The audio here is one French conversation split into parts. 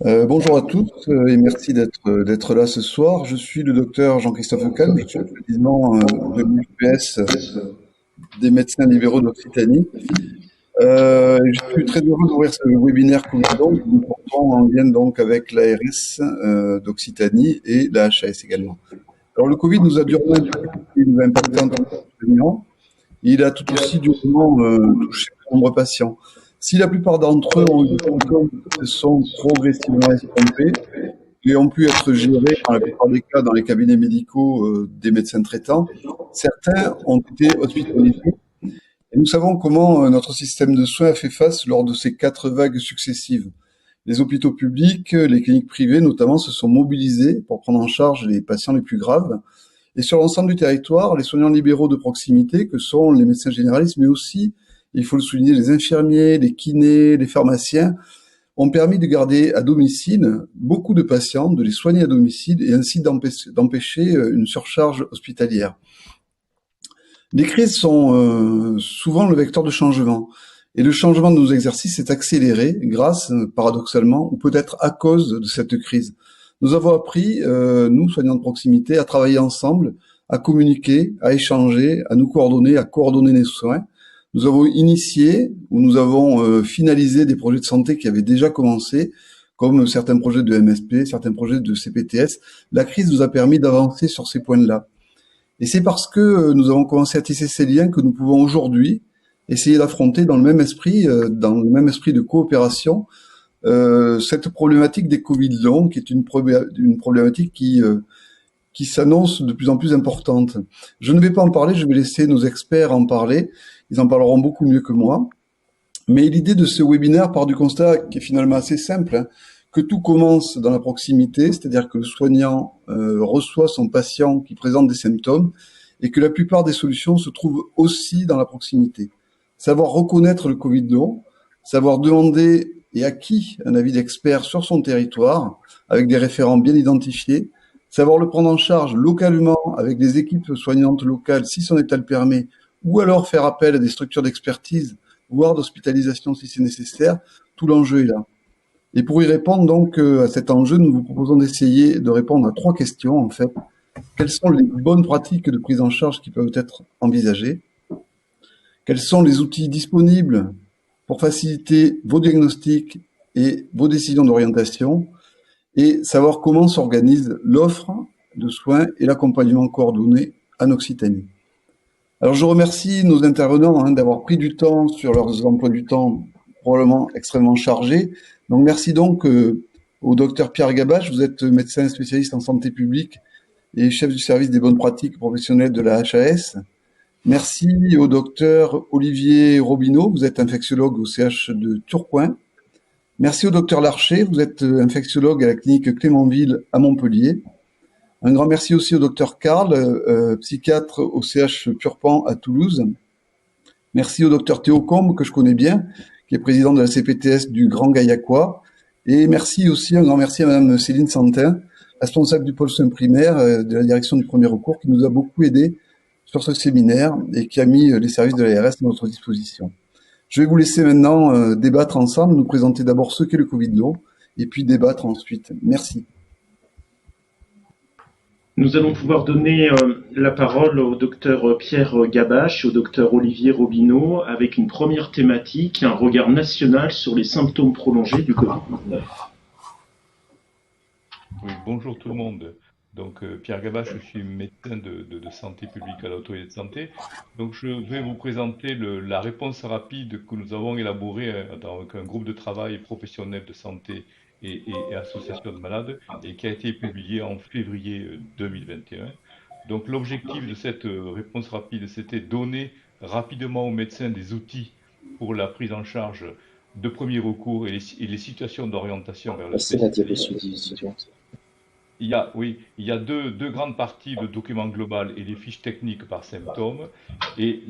Bonjour à tous et merci d'être là ce soir. Je suis le docteur Jean-Christophe Kahn, je suis le président de l'UPS des médecins libéraux d'Occitanie. Je suis très heureux d'ouvrir ce webinaire Covid long que nous portons en lien donc avec l'ARS d'Occitanie et la HAS également. Alors le Covid nous a durement impacté, il nous a impacté en tant que soignants. Il a tout aussi durement touché de nombreux patients. Si la plupart d'entre eux ont eu des symptômes qui se sont progressivement estompés, et ont pu être gérés, dans la plupart des cas, dans les cabinets médicaux des médecins traitants. Certains ont été hospitalisés. Et nous savons comment notre système de soins a fait face lors de ces 4 vagues successives. Les hôpitaux publics, les cliniques privées notamment, se sont mobilisés pour prendre en charge les patients les plus graves. Et sur l'ensemble du territoire, les soignants libéraux de proximité, que sont les médecins généralistes, mais aussi, il faut le souligner, les infirmiers, les kinés, les pharmaciens, ont permis de garder à domicile beaucoup de patients, de les soigner à domicile et ainsi d'empêcher une surcharge hospitalière. Les crises sont souvent le vecteur de changement. Et le changement de nos exercices est accéléré grâce, paradoxalement, ou peut-être à cause de cette crise. Nous avons appris, nous, soignants de proximité, à travailler ensemble, à communiquer, à échanger, à nous coordonner, à coordonner les soins. Nous avons initié ou nous avons finalisé des projets de santé qui avaient déjà commencé, comme certains projets de MSP, certains projets de CPTS. La crise nous a permis d'avancer sur ces points-là. Et c'est parce que nous avons commencé à tisser ces liens que nous pouvons aujourd'hui essayer d'affronter dans le même esprit de coopération, cette problématique des Covid longs, qui est une problématique qui s'annonce de plus en plus importante. Je ne vais pas en parler, je vais laisser nos experts en parler. Ils en parleront beaucoup mieux que moi. Mais l'idée de ce webinaire part du constat qui est finalement assez simple, hein, que tout commence dans la proximité, c'est-à-dire que le soignant reçoit son patient qui présente des symptômes et que la plupart des solutions se trouvent aussi dans la proximité. Savoir reconnaître le Covid long, savoir demander et à qui un avis d'expert sur son territoire, avec des référents bien identifiés, savoir le prendre en charge localement avec des équipes soignantes locales si son état le permet, ou alors faire appel à des structures d'expertise voire d'hospitalisation si c'est nécessaire, tout l'enjeu est là. Et pour y répondre donc à cet enjeu, nous vous proposons d'essayer de répondre à 3 questions en fait. Quelles sont les bonnes pratiques de prise en charge qui peuvent être envisagées? Quels sont les outils disponibles pour faciliter vos diagnostics et vos décisions d'orientation? Et savoir comment s'organise l'offre de soins et l'accompagnement coordonné en Occitanie. Alors je remercie nos intervenants d'avoir pris du temps sur leurs emplois du temps probablement extrêmement chargés. Donc merci donc au docteur Pierre Gabache, vous êtes médecin spécialiste en santé publique et chef du service des bonnes pratiques professionnelles de la HAS. Merci au docteur Olivier Robineau, vous êtes infectiologue au CH de Tourcoing. Merci au docteur Larcher, vous êtes infectiologue à la clinique Clémenville à Montpellier. Un grand merci aussi au docteur Karl, psychiatre au CH Purpan à Toulouse. Merci au docteur Théo Combe, que je connais bien, qui est président de la CPTS du Grand Gaillacois. Et merci aussi, un grand merci à madame Céline Santin, responsable du pôle soins primaires de la direction du premier recours, qui nous a beaucoup aidé sur ce séminaire et qui a mis les services de l'ARS à notre disposition. Je vais vous laisser maintenant débattre ensemble, nous présenter d'abord ce qu'est le Covid long et puis débattre ensuite. Merci. Nous allons pouvoir donner la parole au docteur Pierre Gabache et au docteur Olivier Robineau avec une première thématique, un regard national sur les symptômes prolongés du Covid-19. Oui, bonjour tout le monde. Donc, Pierre Gabache, je suis médecin de santé publique à l'autorité de santé. Donc, je vais vous présenter la réponse rapide que nous avons élaborée avec un groupe de travail professionnel de santé et association de malades et qui a été publiée en février 2021. Donc, l'objectif de cette réponse rapide, c'était donner rapidement aux médecins des outils pour la prise en charge de premier recours et les situations d'orientation vers le C'est la spécialiste. diapositive suivante. Oui, il y a deux grandes parties, le document global et les fiches techniques par symptômes. Et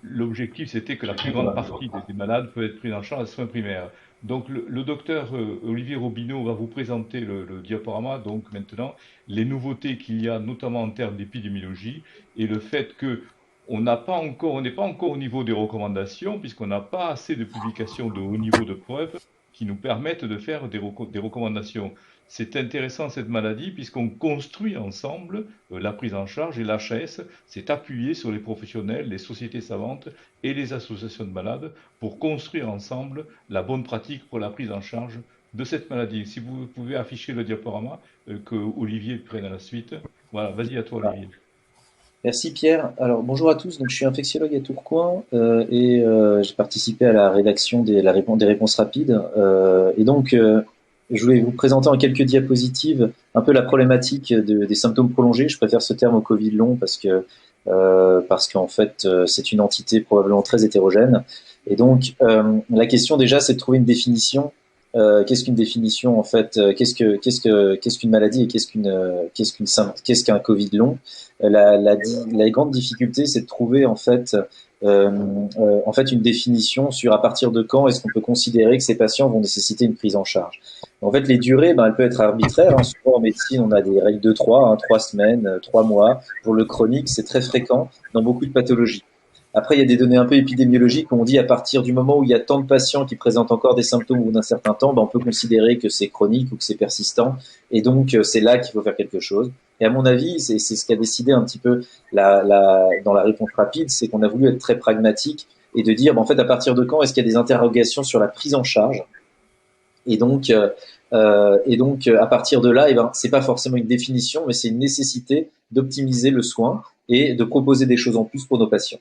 l'objectif, c'était que la plus grande partie des malades peut être prise en charge à soins primaires. Donc, le docteur Olivier Robineau va vous présenter le diaporama, donc maintenant, les nouveautés qu'il y a, notamment en termes d'épidémiologie, et le fait que on n'est pas encore au niveau des recommandations, puisqu'on n'a pas assez de publications de haut niveau de preuves qui nous permettent de faire des recommandations. C'est intéressant cette maladie puisqu'on construit ensemble la prise en charge et l'HAS s'est appuyé sur les professionnels, les sociétés savantes et les associations de malades pour construire ensemble la bonne pratique pour la prise en charge de cette maladie. Si vous pouvez afficher le diaporama que Olivier prenne à la suite. Voilà, vas-y à toi Olivier. Merci Pierre. Alors bonjour à tous, donc je suis infectiologue à Tourcoing et j'ai participé à la rédaction des réponses rapides. Et donc je voulais vous présenter en quelques diapositives un peu la problématique des symptômes prolongés. Je préfère ce terme au Covid long parce qu'en fait c'est une entité probablement très hétérogène. Et donc la question déjà c'est de trouver une définition. Qu'est-ce qu'une définition en fait? Qu'est-ce qu'une maladie et qu'est-ce qu'un Covid long? La grande difficulté, c'est de trouver en fait une définition sur à partir de quand est-ce qu'on peut considérer que ces patients vont nécessiter une prise en charge. En fait, les durées, elles peuvent être arbitraires. Hein. Souvent en médecine, on a des règles de 3 semaines, 3 mois. Pour le chronique, c'est très fréquent dans beaucoup de pathologies. Après, il y a des données un peu épidémiologiques où on dit à partir du moment où il y a tant de patients qui présentent encore des symptômes au bout d'un certain temps, on peut considérer que c'est chronique ou que c'est persistant. Et donc, c'est là qu'il faut faire quelque chose. Et à mon avis, c'est ce qui a décidé un petit peu dans la réponse rapide, c'est qu'on a voulu être très pragmatique et de dire, en fait, à partir de quand est-ce qu'il y a des interrogations sur la prise en charge? Et donc, à partir de là, c'est pas forcément une définition, mais c'est une nécessité d'optimiser le soin et de proposer des choses en plus pour nos patients.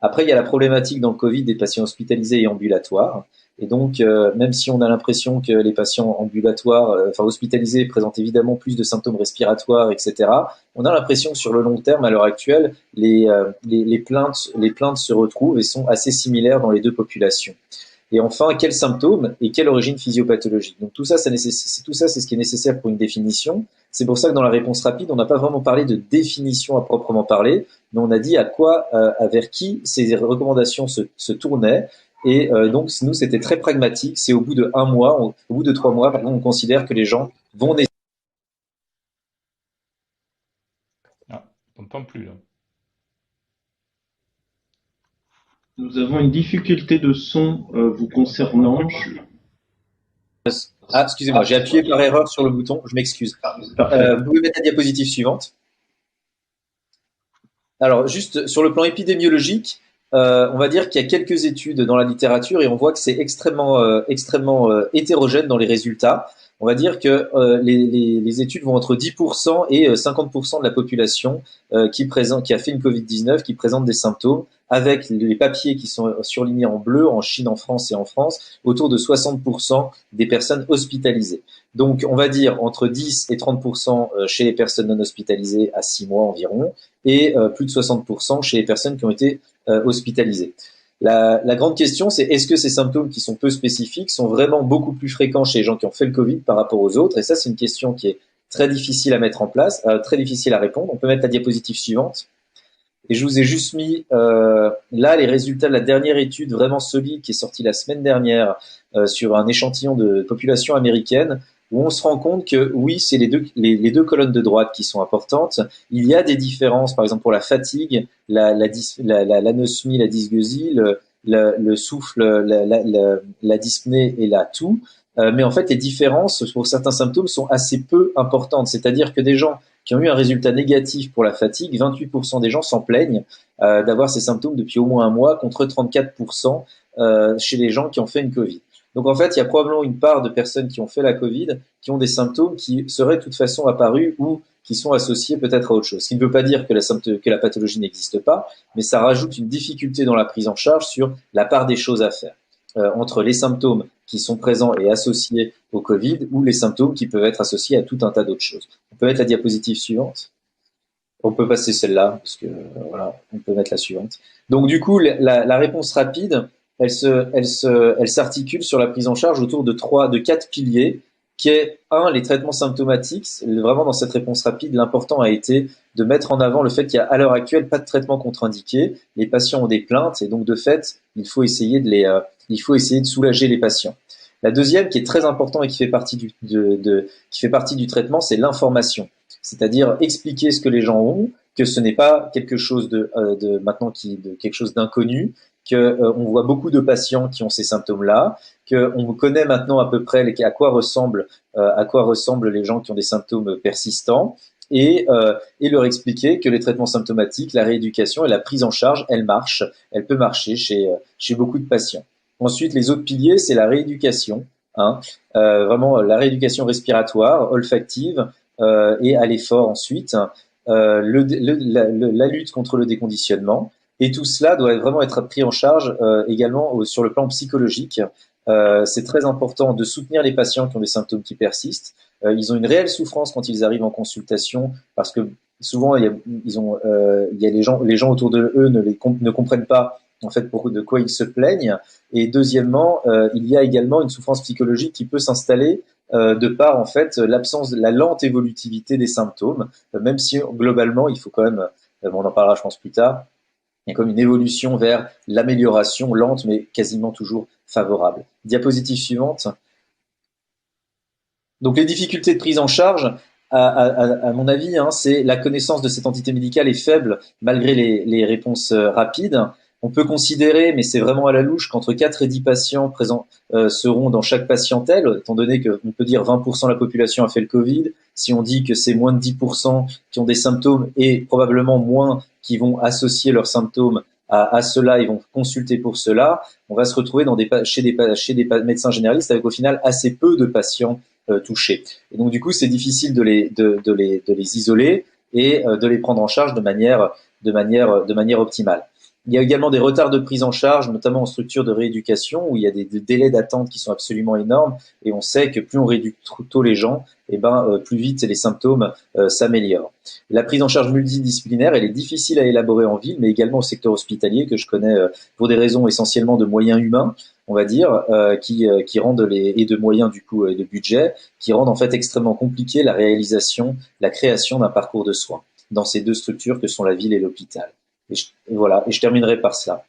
Après, il y a la problématique dans le Covid des patients hospitalisés et ambulatoires. Et donc, même si on a l'impression que les patients ambulatoires, hospitalisés, présentent évidemment plus de symptômes respiratoires, etc., on a l'impression que sur le long terme, à l'heure actuelle, les plaintes se retrouvent et sont assez similaires dans les deux populations. Et enfin, quels symptômes et quelle origine physiopathologique? Donc tout ça, c'est ce qui est nécessaire pour une définition. C'est pour ça que dans la réponse rapide, on n'a pas vraiment parlé de définition à proprement parler, mais on a dit vers qui ces recommandations se tournaient. Et donc nous, c'était très pragmatique. C'est au bout de 1 mois, au bout de 3 mois, on considère que les gens vont nécessiter. Ah, on n'entend plus là. Nous avons une difficulté de son vous concernant. Ah, excusez-moi, j'ai appuyé par erreur sur le bouton, je m'excuse. Vous pouvez mettre la diapositive suivante. Alors, juste sur le plan épidémiologique, on va dire qu'il y a quelques études dans la littérature et on voit que c'est extrêmement hétérogène dans les résultats. On va dire que les études vont entre 10% et 50% de la population qui a fait une Covid-19, qui présente des symptômes, avec les papiers qui sont surlignés en bleu, en Chine, en France et en France, autour de 60% des personnes hospitalisées. Donc, on va dire entre 10 et 30% chez les personnes non hospitalisées à 6 mois environ, et plus de 60% chez les personnes qui ont été hospitalisées. La grande question, c'est est-ce que ces symptômes qui sont peu spécifiques sont vraiment beaucoup plus fréquents chez les gens qui ont fait le Covid par rapport aux autres? Et ça, c'est une question qui est très difficile à mettre en place, très difficile à répondre. On peut mettre la diapositive suivante. Et je vous ai juste mis là les résultats de la dernière étude vraiment solide qui est sortie la semaine dernière sur un échantillon de population américaine, où on se rend compte que oui, c'est les deux colonnes de droite qui sont importantes. Il y a des différences, par exemple pour la fatigue, l'anosmie, la dysgeusie, le souffle, la dyspnée et la toux. Mais en fait, les différences pour certains symptômes sont assez peu importantes. C'est-à-dire que des gens qui ont eu un résultat négatif pour la fatigue, 28% des gens s'en plaignent d'avoir ces symptômes depuis au moins 1 mois, contre 34% chez les gens qui ont fait une Covid. Donc en fait, il y a probablement une part de personnes qui ont fait la Covid qui ont des symptômes qui seraient de toute façon apparus ou qui sont associés peut-être à autre chose. Ce qui ne veut pas dire que la pathologie n'existe pas, mais ça rajoute une difficulté dans la prise en charge sur la part des choses à faire entre les symptômes qui sont présents et associés au Covid ou les symptômes qui peuvent être associés à tout un tas d'autres choses. On peut mettre la diapositive suivante. On peut passer celle-là parce que voilà, on peut mettre la suivante. Donc du coup, la réponse rapide, elle s'articule sur la prise en charge autour de 4 piliers, qui est les traitements symptomatiques. Vraiment dans cette réponse rapide, l'important a été de mettre en avant le fait qu'il y a à l'heure actuelle pas de traitement contre-indiqué. Les patients ont des plaintes et donc de fait, il faut essayer de soulager les patients. La deuxième, qui est très important et qui fait partie du traitement, c'est l'information. C'est-à-dire expliquer ce que les gens ont, que ce n'est pas quelque chose quelque chose d'inconnu, que on voit beaucoup de patients qui ont ces symptômes-là, qu'on connaît maintenant à peu près à quoi ressemblent les gens qui ont des symptômes persistants, et leur expliquer que les traitements symptomatiques, la rééducation et la prise en charge, elle peut marcher chez beaucoup de patients. Ensuite, les autres piliers, c'est la rééducation, hein, vraiment la rééducation respiratoire, olfactive et à l'effort ensuite, la lutte contre le déconditionnement. Et tout cela doit vraiment être pris en charge également sur le plan psychologique. C'est très important de soutenir les patients qui ont des symptômes qui persistent. Ils ont une réelle souffrance quand ils arrivent en consultation parce que souvent il y a les gens autour de eux ne comprennent pas en fait de quoi ils se plaignent. Et deuxièmement, il y a également une souffrance psychologique qui peut s'installer de par en fait l'absence de la lente évolutivité des symptômes, même si globalement il faut quand même, on en parlera je pense plus tard, il y a comme une évolution vers l'amélioration lente mais quasiment toujours favorable. Diapositive suivante. Donc les difficultés de prise en charge, à mon avis, hein, c'est la connaissance de cette entité médicale est faible malgré les réponses rapides. On peut considérer, mais c'est vraiment à la louche, qu'entre 4 et 10 patients présents seront dans chaque patientèle, étant donné qu'on peut dire 20% de la population a fait le Covid. Si on dit que c'est moins de 10% qui ont des symptômes et probablement moins qui vont associer leurs symptômes à cela, ils vont consulter pour cela, on va se retrouver chez des médecins généralistes avec au final assez peu de patients touchés. Et donc du coup, c'est difficile de les isoler et de les prendre en charge de manière optimale. Il y a également des retards de prise en charge, notamment en structure de rééducation, où il y a des délais d'attente qui sont absolument énormes, et on sait que plus on rééduque tôt les gens, plus vite les symptômes s'améliorent. La prise en charge multidisciplinaire, elle est difficile à élaborer en ville, mais également au secteur hospitalier, que je connais pour des raisons essentiellement de moyens humains, on va dire, qui rendent et de moyens du coup et de budget, qui rendent en fait extrêmement compliqué la création d'un parcours de soins dans ces deux structures que sont la ville et l'hôpital. Et je terminerai par cela.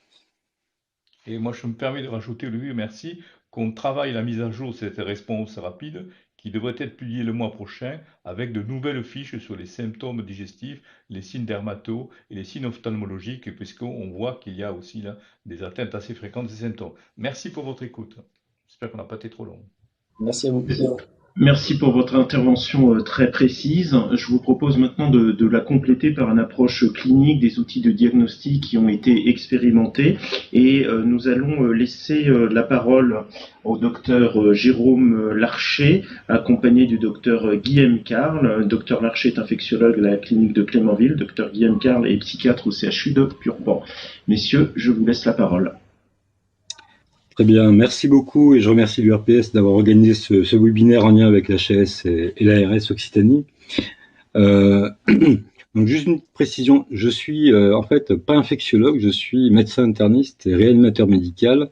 Et moi, je me permets de rajouter, Olivier, merci, qu'on travaille la mise à jour de cette réponse rapide qui devrait être publiée le mois prochain avec de nouvelles fiches sur les symptômes digestifs, les signes dermato et les signes ophtalmologiques, puisqu'on voit qu'il y a aussi là des atteintes assez fréquentes de ces symptômes. Merci pour votre écoute. J'espère qu'on n'a pas été trop long. Merci à vous. Merci pour votre intervention très précise. Je vous propose maintenant de la compléter par une approche clinique des outils de diagnostic qui ont été expérimentés. Et nous allons laisser la parole au docteur Jérôme Larcher, accompagné du docteur Guillaume Carle. Docteur Larcher est infectiologue à la clinique de Clémenville. Docteur Guillaume Carle est psychiatre au CHU de Purpan. Messieurs, je vous laisse la parole. Très bien, merci beaucoup et je remercie l'URPS d'avoir organisé ce webinaire en lien avec l'HAS et l'ARS Occitanie. Donc juste une précision, je suis en fait pas infectiologue, je suis médecin interniste et réanimateur médical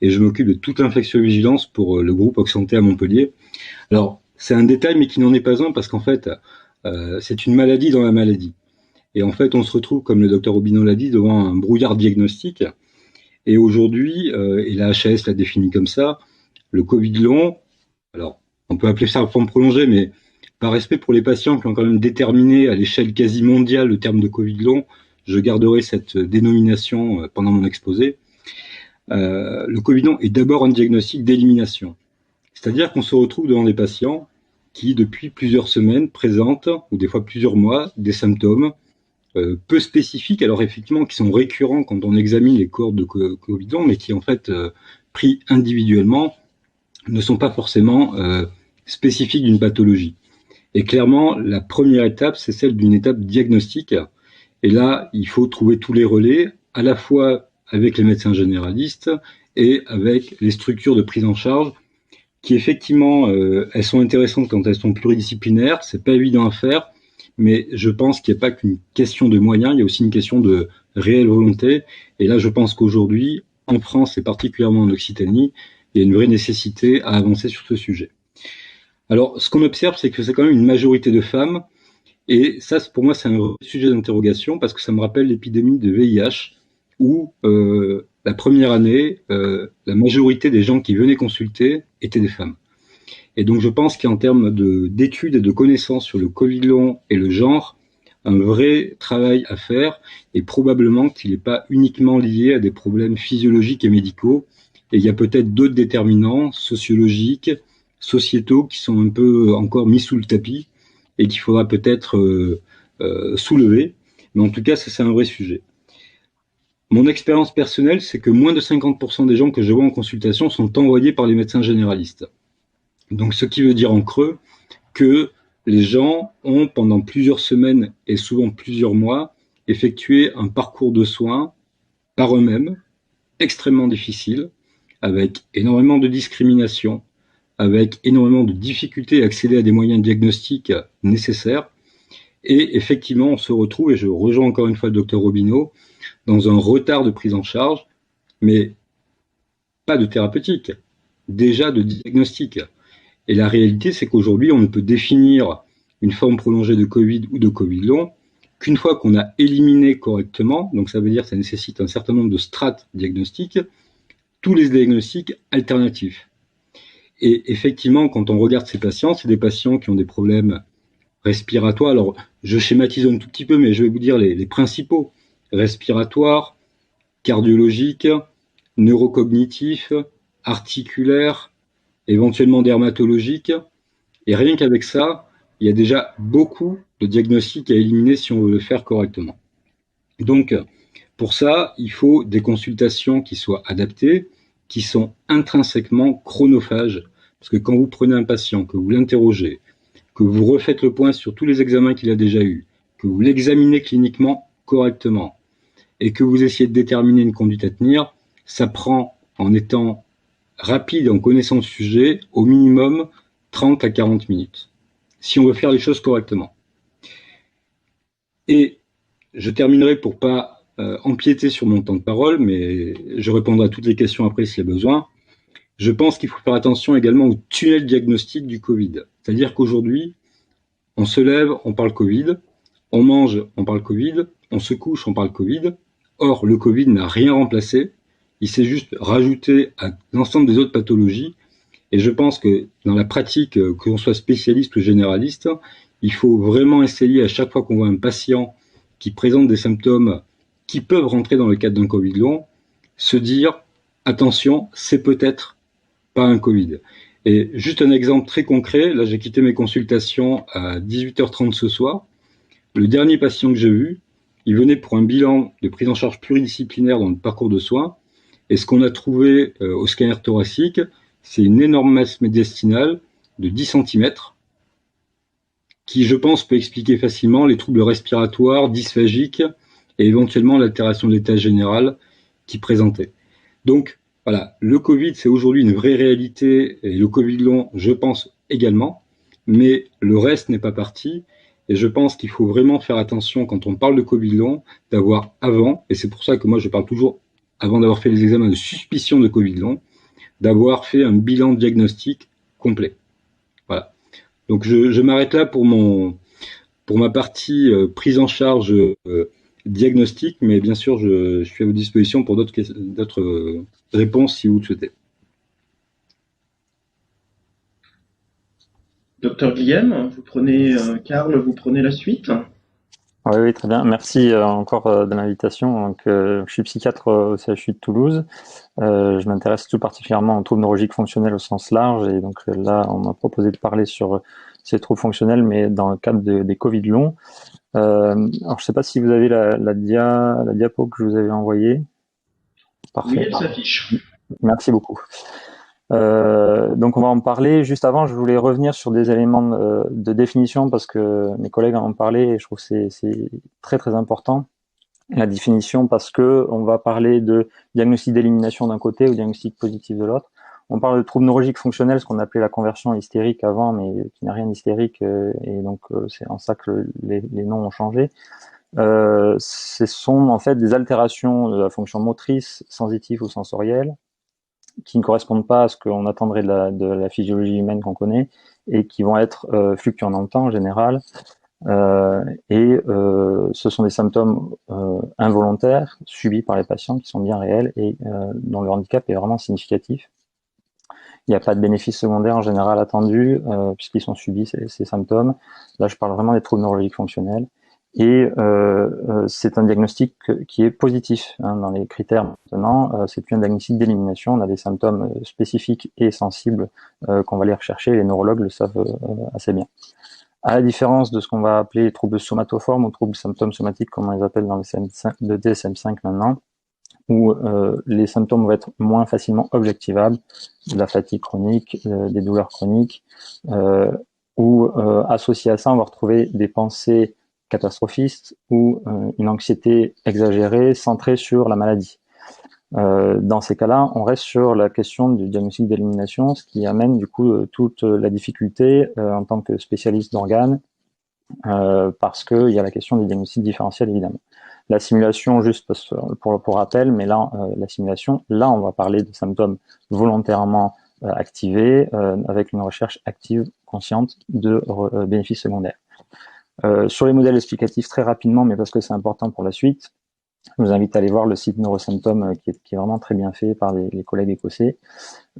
et je m'occupe de toute l'infectiovigilance pour le groupe Oxanté à Montpellier. Alors c'est un détail mais qui n'en est pas un parce qu'en fait c'est une maladie dans la maladie. Et en fait on se retrouve, comme le docteur Robineau l'a dit, devant un brouillard diagnostique. Et aujourd'hui, et la HAS l'a défini comme ça, le Covid long, alors on peut appeler ça forme prolongée, mais par respect pour les patients qui ont quand même déterminé à l'échelle quasi mondiale le terme de Covid long, je garderai cette dénomination pendant mon exposé. Le Covid long est d'abord un diagnostic d'élimination. C'est-à-dire qu'on se retrouve devant des patients qui, depuis plusieurs semaines, présentent, ou des fois plusieurs mois, des symptômes peu spécifiques, alors effectivement qui sont récurrents quand on examine les cohortes de Covid long, mais qui en fait, pris individuellement, ne sont pas forcément spécifiques d'une pathologie. Et clairement, la première étape, c'est celle d'une étape diagnostique. Et là, il faut trouver tous les relais, à la fois avec les médecins généralistes et avec les structures de prise en charge, qui effectivement, elles sont intéressantes quand elles sont pluridisciplinaires, c'est pas évident à faire, mais je pense qu'il n'y a pas qu'une question de moyens, il y a aussi une question de réelle volonté. Et là, je pense qu'aujourd'hui, en France et particulièrement en Occitanie, il y a une vraie nécessité à avancer sur ce sujet. Alors, ce qu'on observe, c'est que c'est quand même une majorité de femmes. Et ça, pour moi, c'est un vrai sujet d'interrogation parce que ça me rappelle l'épidémie de VIH où la première année, la majorité des gens qui venaient consulter étaient des femmes. Et donc, je pense qu'en termes d'études et de connaissances sur le Covid long et le genre, un vrai travail à faire et probablement qu'il n'est pas uniquement lié à des problèmes physiologiques et médicaux. Et il y a peut-être d'autres déterminants sociologiques, sociétaux qui sont un peu encore mis sous le tapis et qu'il faudra peut-être soulever. Mais en tout cas, ça c'est un vrai sujet. Mon expérience personnelle, c'est que moins de 50% des gens que je vois en consultation sont envoyés par les médecins généralistes. Donc, ce qui veut dire en creux que les gens ont, pendant plusieurs semaines et souvent plusieurs mois, effectué un parcours de soins par eux-mêmes, extrêmement difficile, avec énormément de discrimination, avec énormément de difficultés à accéder à des moyens diagnostiques nécessaires. Et effectivement, on se retrouve, et je rejoins encore une fois le docteur Robineau, dans un retard de prise en charge, mais pas de thérapeutique, déjà de diagnostic. Et la réalité, c'est qu'aujourd'hui, on ne peut définir une forme prolongée de Covid ou de Covid long qu'une fois qu'on a éliminé correctement, donc ça veut dire que ça nécessite un certain nombre de strates diagnostiques, tous les diagnostics alternatifs. Et effectivement, quand on regarde ces patients, c'est des patients qui ont des problèmes respiratoires. Alors, je schématise un tout petit peu, mais je vais vous dire les principaux. Respiratoires, cardiologiques, neurocognitifs, articulaires, éventuellement dermatologiques. Et rien qu'avec ça, il y a déjà beaucoup de diagnostics à éliminer si on veut le faire correctement. Donc, pour ça, il faut des consultations qui soient adaptées, qui sont intrinsèquement chronophages. Parce que quand vous prenez un patient, que vous l'interrogez, que vous refaites le point sur tous les examens qu'il a déjà eus, que vous l'examinez cliniquement correctement, et que vous essayez de déterminer une conduite à tenir, ça prend, en étant rapide et en connaissant le sujet, au minimum 30 à 40 minutes, si on veut faire les choses correctement. Et je terminerai pour pas empiéter sur mon temps de parole, mais je répondrai à toutes les questions après s'il y a besoin. Je pense qu'il faut faire attention également au tunnel diagnostique du Covid. C'est-à-dire qu'aujourd'hui, on se lève, on parle Covid, on mange, on parle Covid, on se couche, on parle Covid. Or, le Covid n'a rien remplacé. Il s'est juste rajouté à l'ensemble des autres pathologies. Et je pense que dans la pratique, que l'on soit spécialiste ou généraliste, il faut vraiment essayer à chaque fois qu'on voit un patient qui présente des symptômes qui peuvent rentrer dans le cadre d'un Covid long, se dire, attention, c'est peut-être pas un Covid. Et juste un exemple très concret, là j'ai quitté mes consultations à 18h30 ce soir. Le dernier patient que j'ai vu, il venait pour un bilan de prise en charge pluridisciplinaire dans le parcours de soins. Et ce qu'on a trouvé au scanner thoracique, c'est une énorme masse médiastinale de 10 cm qui, je pense, peut expliquer facilement les troubles respiratoires, dysphagiques et éventuellement l'altération de l'état général qu'il présentait. Donc, voilà, le Covid, c'est aujourd'hui une vraie réalité et le Covid long, je pense également, mais le reste n'est pas parti. Et je pense qu'il faut vraiment faire attention quand on parle de Covid long, d'avoir avant, et c'est pour ça que moi je parle toujours avant d'avoir fait les examens de suspicion de Covid long, d'avoir fait un bilan diagnostique complet. Voilà. Donc je m'arrête là pour ma partie prise en charge diagnostic, mais bien sûr je suis à votre disposition pour d'autres réponses si vous le souhaitez. Docteur Guillem, vous prenez Karl, vous prenez la suite. Oui, oui, très bien. Merci encore de l'invitation. Donc, je suis psychiatre au CHU de Toulouse. Je m'intéresse tout particulièrement aux troubles neurologiques fonctionnels au sens large. Et donc là, on m'a proposé de parler sur ces troubles fonctionnels, mais dans le cadre des Covid longs. Alors, je ne sais pas si vous avez la diapo que je vous avais envoyée. Parfait. Oui, elle s'affiche. Merci beaucoup. Donc on va en parler. Juste avant, je voulais revenir sur des éléments de définition parce que mes collègues en ont parlé et je trouve que c'est très très important la définition parce que on va parler de diagnostic d'élimination d'un côté ou diagnostic positif de l'autre. On parle de troubles neurologiques fonctionnels, ce qu'on appelait la conversion hystérique avant, mais qui n'a rien d'hystérique et donc c'est en ça que les noms ont changé. Ce sont en fait des altérations de la fonction motrice, sensitive ou sensorielle qui ne correspondent pas à ce qu'on attendrait de la physiologie humaine qu'on connaît et qui vont être fluctuants dans le temps en général. Ce sont des symptômes involontaires subis par les patients qui sont bien réels et dont le handicap est vraiment significatif. Il n'y a pas de bénéfice secondaire en général attendu puisqu'ils sont subis ces symptômes. Là, je parle vraiment des troubles neurologiques fonctionnels. Et c'est un diagnostic qui est positif hein, dans les critères maintenant. C'est plus un diagnostic d'élimination. On a des symptômes spécifiques et sensibles qu'on va aller rechercher. Les neurologues le savent assez bien. À la différence de ce qu'on va appeler troubles somatoformes ou troubles symptômes somatiques, comme on les appelle dans le DSM-5 maintenant, où les symptômes vont être moins facilement objectivables, de la fatigue chronique, des douleurs chroniques, ou associé à ça, on va retrouver des pensées catastrophistes ou une anxiété exagérée centrée sur la maladie. Dans ces cas-là, on reste sur la question du diagnostic d'élimination, ce qui amène du coup toute la difficulté en tant que spécialiste d'organes, parce qu'il y a la question des diagnostics différentiels évidemment. La simulation, juste pour rappel, mais là, la simulation, là, on va parler de symptômes volontairement activés avec une recherche active, consciente de bénéfices secondaires. Sur les modèles explicatifs, très rapidement, mais parce que c'est important pour la suite, je vous invite à aller voir le site Neurosymptômes qui est vraiment très bien fait par les collègues écossais.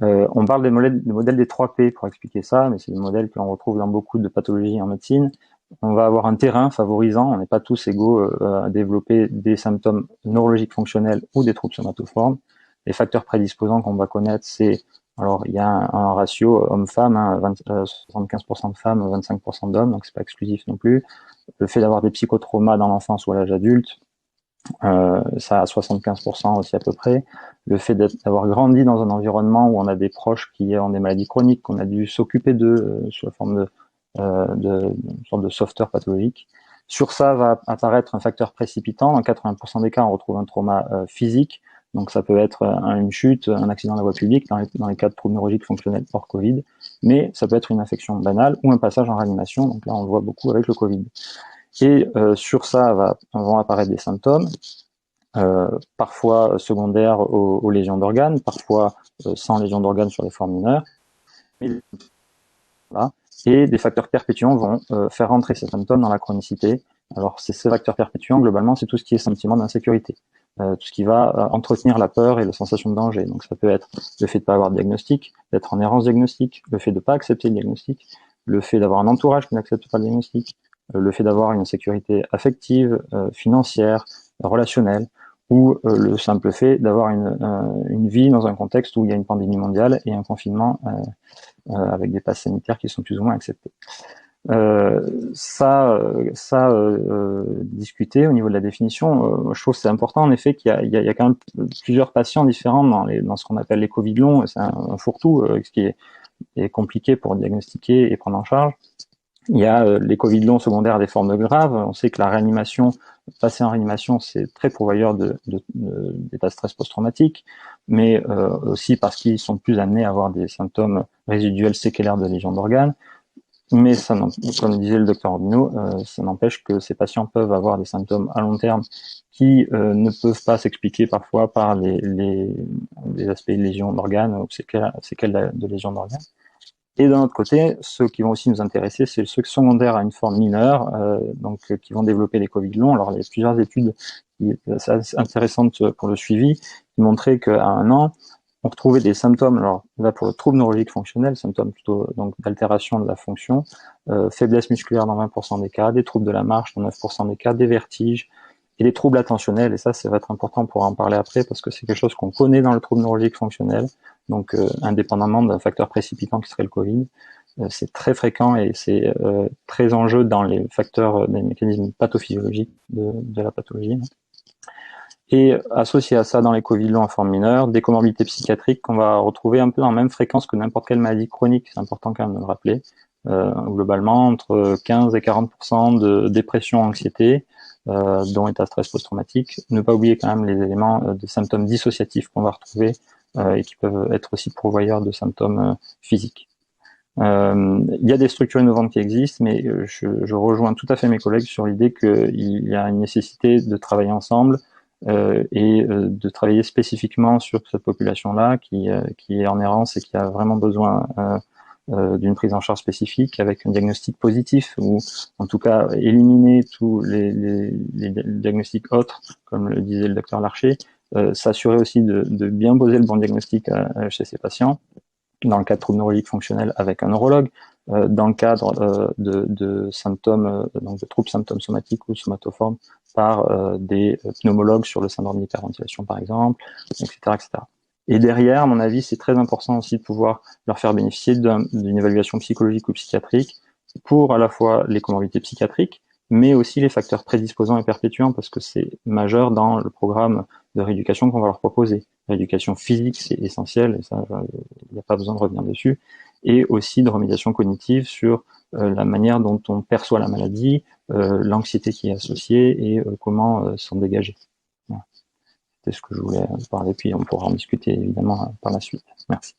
On parle des modèles des 3 P pour expliquer ça, mais c'est des modèles que l'on retrouve dans beaucoup de pathologies en médecine. On va avoir un terrain favorisant, on n'est pas tous égaux à développer des symptômes neurologiques fonctionnels ou des troubles somatoformes. Les facteurs prédisposants qu'on va connaître, c'est, alors il y a un ratio homme-femme, hein, 75% de femmes, 25% d'hommes, donc c'est pas exclusif non plus. Le fait d'avoir des psychotraumas dans l'enfance ou à l'âge adulte, ça à 75% aussi à peu près. Le fait d'avoir grandi dans un environnement où on a des proches qui ont des maladies chroniques, qu'on a dû s'occuper d'eux sous la forme une sorte de sauveteur pathologique. Sur ça va apparaître un facteur précipitant. Dans 80% des cas, on retrouve un trauma physique. Donc ça peut être une chute, un accident de la voie publique dans les cas de troubles neurologiques fonctionnels hors Covid. Mais ça peut être une infection banale ou un passage en réanimation. Donc là, on le voit beaucoup avec le Covid. Et sur ça vont apparaître des symptômes, parfois secondaires aux lésions d'organes, parfois sans lésions d'organes sur les formes mineures. Voilà. Et des facteurs perpétuants vont faire rentrer ces symptômes dans la chronicité. Alors ces facteurs perpétuants, globalement, c'est tout ce qui est sentiment d'insécurité, tout ce qui va entretenir la peur et la sensation de danger. Donc ça peut être le fait de ne pas avoir de diagnostic, d'être en errance diagnostique, le fait de ne pas accepter le diagnostic, le fait d'avoir un entourage qui n'accepte pas le diagnostic, le fait d'avoir une sécurité affective, financière, relationnelle, ou le simple fait d'avoir une vie dans un contexte où il y a une pandémie mondiale et un confinement avec des passes sanitaires qui sont plus ou moins acceptés. Discuter au niveau de la définition, je trouve que c'est important en effet qu'il y a quand même plusieurs patients différents dans ce qu'on appelle les Covid longs. C'est un fourre-tout, ce qui est compliqué pour diagnostiquer et prendre en charge. Il y a les Covid longs secondaires des formes graves. On sait que la réanimation, passer en réanimation, c'est très pourvoyeur d'état de stress post-traumatique, mais aussi parce qu'ils sont plus amenés à avoir des symptômes résiduels séquelaires de lésions d'organes. Mais ça, comme disait le docteur Orbino, ça n'empêche que ces patients peuvent avoir des symptômes à long terme qui ne peuvent pas s'expliquer parfois par les aspects de lésions d'organes ou séquelles de lésions d'organes. Et d'un autre côté, ceux qui vont aussi nous intéresser, c'est ceux secondaires à une forme mineure, qui vont développer les Covid longs. Alors, il y a plusieurs études assez intéressantes pour le suivi qui montraient qu'à 1 an, on retrouvait des symptômes, alors là pour le trouble neurologique fonctionnel, symptômes plutôt donc d'altération de la fonction, faiblesse musculaire dans 20% des cas, des troubles de la marche dans 9% des cas, des vertiges et des troubles attentionnels. Et ça va être important pour en parler après parce que c'est quelque chose qu'on connaît dans le trouble neurologique fonctionnel. Donc indépendamment d'un facteur précipitant qui serait le Covid, c'est très fréquent et c'est très en jeu dans les facteurs, des mécanismes pathophysiologiques de la pathologie. Et associé à ça, dans les Covid longs en forme mineure, des comorbidités psychiatriques qu'on va retrouver un peu en même fréquence que n'importe quelle maladie chronique, c'est important quand même de le rappeler. Globalement, entre 15 et 40% de dépression, anxiété, dont état stress post-traumatique. Ne pas oublier quand même les éléments de symptômes dissociatifs qu'on va retrouver et qui peuvent être aussi pourvoyeurs de symptômes physiques. Il y a des structures innovantes qui existent, mais je rejoins tout à fait mes collègues sur l'idée qu'il y a une nécessité de travailler ensemble et de travailler spécifiquement sur cette population-là qui est en errance et qui a vraiment besoin d'une prise en charge spécifique avec un diagnostic positif ou en tout cas éliminer tous les diagnostics autres, comme le disait le docteur Larcher, s'assurer aussi de bien poser le bon diagnostic chez ces patients. Dans le cas de troubles neurologiques fonctionnels avec un neurologue, dans le cadre de symptômes, donc de troubles symptômes somatiques ou somatoformes par des pneumologues sur le syndrome d'hyperventilation par exemple, etc., etc. Et derrière, à mon avis, c'est très important aussi de pouvoir leur faire bénéficier d'une évaluation psychologique ou psychiatrique pour à la fois les comorbidités psychiatriques, mais aussi les facteurs prédisposants et perpétuants, parce que c'est majeur dans le programme de rééducation qu'on va leur proposer. Rééducation physique, c'est essentiel, et ça, il n'y a pas besoin de revenir dessus, et aussi de remédiation cognitive sur la manière dont on perçoit la maladie, l'anxiété qui est associée, et comment s'en dégager. Voilà. C'était ce que je voulais parler, puis on pourra en discuter évidemment par la suite. Merci.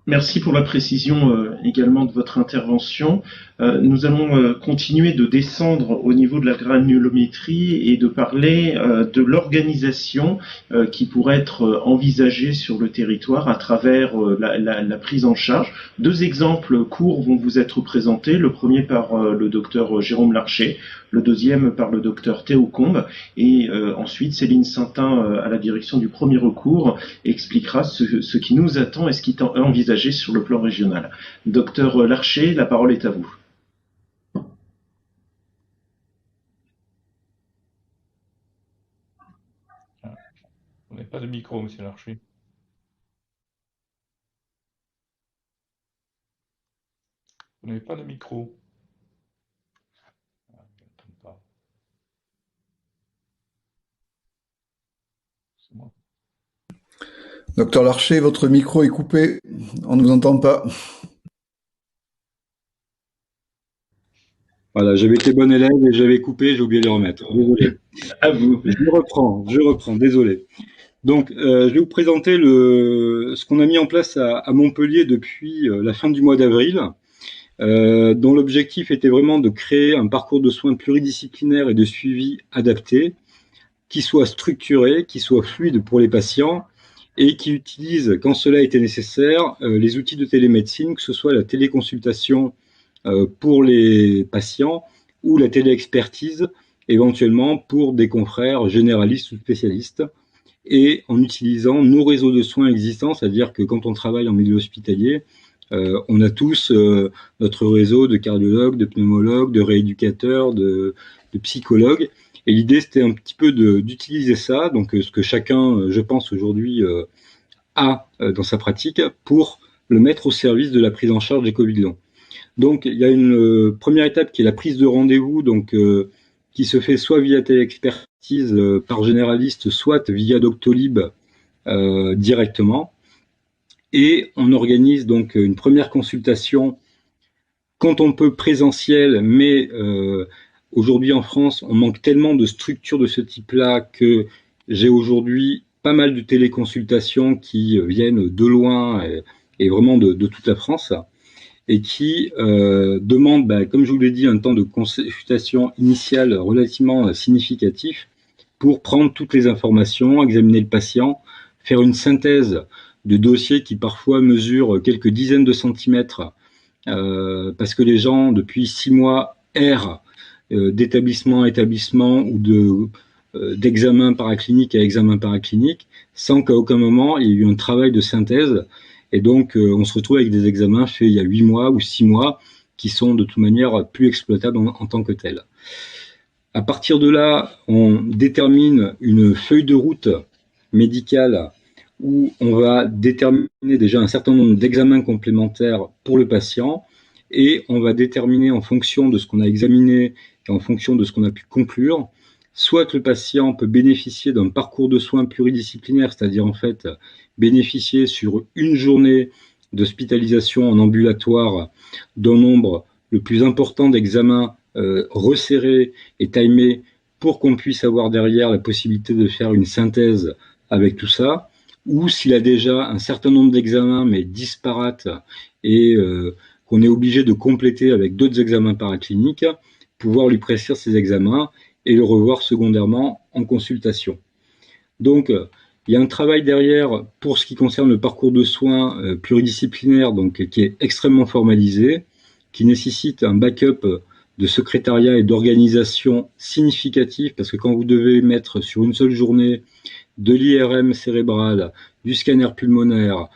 Merci pour la précision également de votre intervention. Nous allons continuer de descendre au niveau de la granulométrie et de parler de l'organisation qui pourrait être envisagée sur le territoire à travers la prise en charge. Deux exemples courts vont vous être présentés. Le premier par le docteur Jérôme Larcher, le deuxième par le docteur Théo Combe, et ensuite Céline Saintin à la direction du premier recours expliquera ce qui nous attend et ce qui est envisagé sur le plan régional. Docteur Larcher, la parole est à vous. On n'a pas de micro, monsieur Larcher. Vous n'avez pas de micro. C'est moi. Docteur Larcher, votre micro est coupé. On ne vous entend pas. Voilà, j'avais été bon élève et j'avais coupé, j'ai oublié de le remettre. Désolé. À vous. Je reprends, désolé. Donc, je vais vous présenter ce qu'on a mis en place à Montpellier depuis la fin du mois d'avril, dont l'objectif était vraiment de créer un parcours de soins pluridisciplinaire et de suivi adapté, qui soit structuré, qui soit fluide pour les patients et qui utilise, quand cela était nécessaire, les outils de télémédecine, que ce soit la téléconsultation pour les patients ou la téléexpertise éventuellement pour des confrères généralistes ou spécialistes, et en utilisant nos réseaux de soins existants, c'est-à-dire que quand on travaille en milieu hospitalier, on a tous notre réseau de cardiologues, de pneumologues, de rééducateurs, de psychologues, et l'idée c'était un petit peu d'utiliser ça, donc ce que chacun, je pense aujourd'hui, a dans sa pratique, pour le mettre au service de la prise en charge des Covid longs. Donc, il y a une première étape qui est la prise de rendez-vous, donc qui se fait soit via téléexpertise par généraliste, soit via Doctolib directement. Et on organise donc une première consultation quand on peut présentiel, mais aujourd'hui en France, on manque tellement de structures de ce type-là que j'ai aujourd'hui pas mal de téléconsultations qui viennent de loin et vraiment de toute la France, et qui demande, comme je vous l'ai dit, un temps de consultation initiale relativement significatif pour prendre toutes les informations, examiner le patient, faire une synthèse de dossiers qui parfois mesurent quelques dizaines de centimètres, parce que les gens, depuis 6 mois, errent d'établissement à établissement ou d'examen paraclinique à examen paraclinique, sans qu'à aucun moment il y ait eu un travail de synthèse. Et donc, on se retrouve avec des examens faits il y a 8 mois ou 6 mois qui sont de toute manière plus exploitables en tant que tels. À partir de là, on détermine une feuille de route médicale où on va déterminer déjà un certain nombre d'examens complémentaires pour le patient, et on va déterminer en fonction de ce qu'on a examiné et en fonction de ce qu'on a pu conclure, soit le patient peut bénéficier d'un parcours de soins pluridisciplinaire, c'est-à-dire en fait bénéficier sur une journée d'hospitalisation en ambulatoire d'un nombre le plus important d'examens resserrés et timés pour qu'on puisse avoir derrière la possibilité de faire une synthèse avec tout ça, ou s'il a déjà un certain nombre d'examens mais disparates et qu'on est obligé de compléter avec d'autres examens paracliniques, pouvoir lui prescrire ces examens et le revoir secondairement en consultation. Donc, il y a un travail derrière pour ce qui concerne le parcours de soins pluridisciplinaire, donc qui est extrêmement formalisé, qui nécessite un backup de secrétariat et d'organisation significatif, parce que quand vous devez mettre sur une seule journée de l'IRM cérébral, du scanner pulmonaire,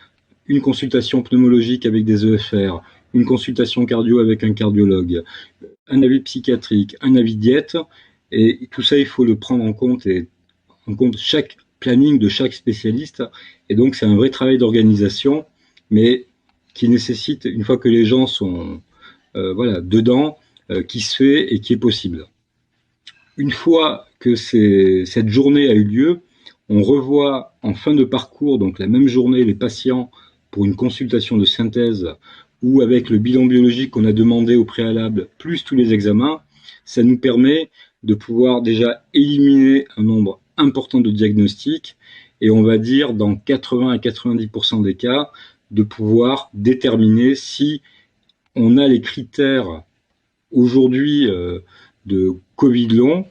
une consultation pneumologique avec des EFR, une consultation cardio avec un cardiologue, un avis psychiatrique, un avis diète, et tout ça, il faut le prendre en compte, et en compte chaque planning de chaque spécialiste. Et donc, c'est un vrai travail d'organisation, mais qui nécessite, une fois que les gens sont dedans, qui se fait et qui est possible. Une fois que cette journée a eu lieu, on revoit en fin de parcours, donc la même journée, les patients pour une consultation de synthèse ou avec le bilan biologique qu'on a demandé au préalable, plus tous les examens. Ça nous permet de pouvoir déjà éliminer un nombre important de diagnostics et on va dire dans 80 à 90% des cas, de pouvoir déterminer si on a les critères aujourd'hui de Covid long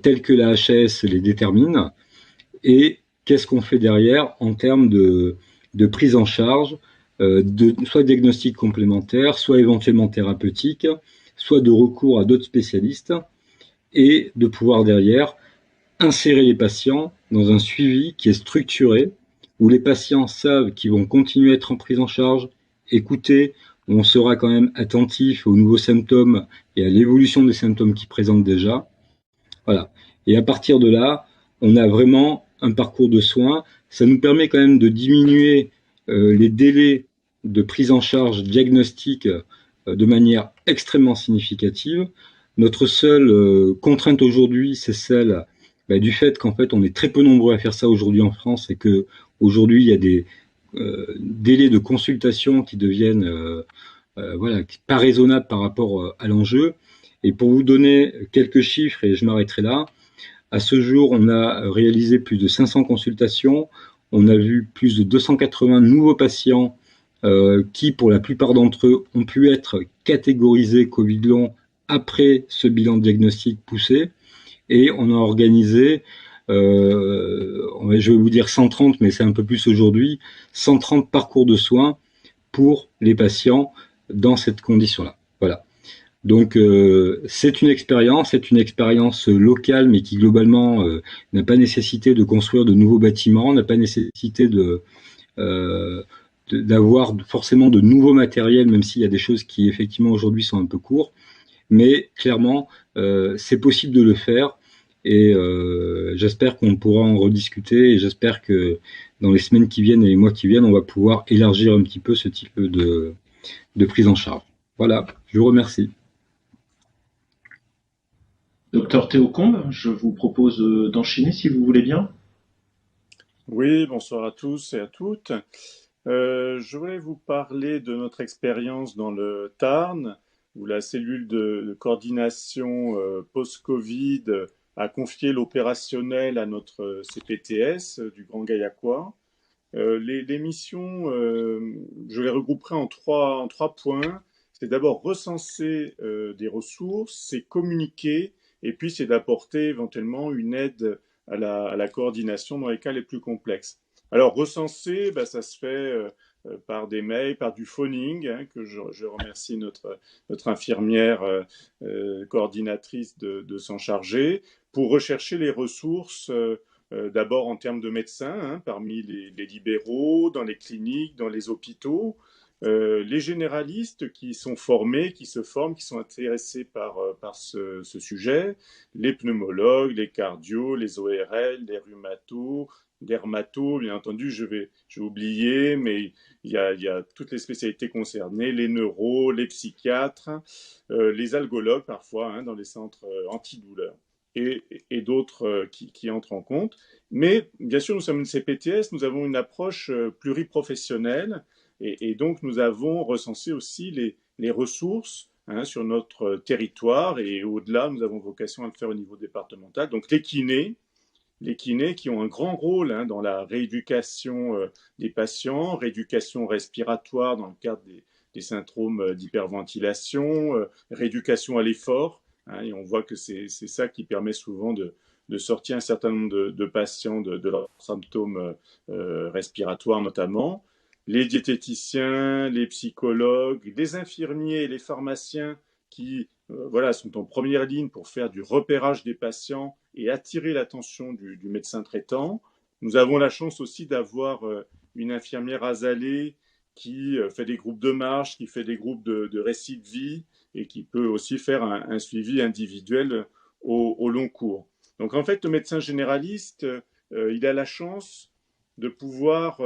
tels que la HAS les détermine et qu'est-ce qu'on fait derrière en termes de prise en charge, soit diagnostic complémentaire, soit éventuellement thérapeutique, soit de recours à d'autres spécialistes et de pouvoir derrière insérer les patients dans un suivi qui est structuré où les patients savent qu'ils vont continuer à être en prise en charge, écoutés, on sera quand même attentif aux nouveaux symptômes et à l'évolution des symptômes qu'ils présentent déjà. Voilà. Et à partir de là, on a vraiment un parcours de soins. Ça nous permet quand même de diminuer les délais de prise en charge diagnostique de manière extrêmement significative. Notre seule contrainte aujourd'hui, c'est celle du fait qu'en fait, on est très peu nombreux à faire ça aujourd'hui en France et que aujourd'hui, il y a des délais de consultation qui deviennent pas raisonnables par rapport à l'enjeu. Et pour vous donner quelques chiffres, et je m'arrêterai là, à ce jour, on a réalisé plus de 500 consultations, on a vu plus de 280 nouveaux patients qui, pour la plupart d'entre eux, ont pu être catégorisés Covid long après ce bilan diagnostique poussé, et on a organisé, je vais vous dire 130, mais c'est un peu plus aujourd'hui, 130 parcours de soins pour les patients dans cette condition-là. Voilà. Donc c'est une expérience locale, mais qui globalement n'a pas nécessité de construire de nouveaux bâtiments, n'a pas nécessité d'avoir forcément de nouveaux matériels, même s'il y a des choses qui effectivement aujourd'hui sont un peu courtes. Mais clairement, c'est possible de le faire et j'espère qu'on pourra en rediscuter et j'espère que dans les semaines qui viennent et les mois qui viennent, on va pouvoir élargir un petit peu ce type de prise en charge. Voilà, je vous remercie. Docteur Théo Combe, je vous propose d'enchaîner si vous voulez bien. Oui, bonsoir à tous et à toutes. Je voulais vous parler de notre expérience dans le Tarn, où la cellule de coordination post-Covid a confié l'opérationnel à notre CPTS du Grand Gaillacois. Les missions, je les regrouperai en trois points. C'est d'abord recenser des ressources, c'est communiquer, et puis c'est d'apporter éventuellement une aide à la coordination dans les cas les plus complexes. Alors recenser, ça se fait par des mails, par du phoning, que je remercie notre infirmière coordinatrice de s'en charger, pour rechercher les ressources d'abord en termes de médecins, parmi les libéraux, dans les cliniques, dans les hôpitaux, les généralistes qui sont formés, qui se forment, qui sont intéressés par ce sujet, les pneumologues, les cardios, les ORL, les rhumatos, dermatos, bien entendu, je vais oublier, mais il y a toutes les spécialités concernées, les neuros, les psychiatres, les algologues parfois, dans les centres antidouleurs. Et d'autres qui entrent en compte. Mais bien sûr, nous sommes une CPTS, nous avons une approche pluriprofessionnelle et donc nous avons recensé aussi les ressources sur notre territoire et au-delà, nous avons vocation à le faire au niveau départemental. Donc les kinés qui ont un grand rôle dans la rééducation des patients, rééducation respiratoire dans le cadre des syndromes d'hyperventilation, rééducation à l'effort. Et on voit que c'est ça qui permet souvent de sortir un certain nombre de patients de leurs symptômes respiratoires notamment. Les diététiciens, les psychologues, les infirmiers et les pharmaciens qui voilà, sont en première ligne pour faire du repérage des patients et attirer l'attention du médecin traitant. Nous avons la chance aussi d'avoir une infirmière azalée qui fait des groupes de marche, qui fait des groupes de récits de vie et qui peut aussi faire un suivi individuel au long cours. Donc en fait, le médecin généraliste, il a la chance de pouvoir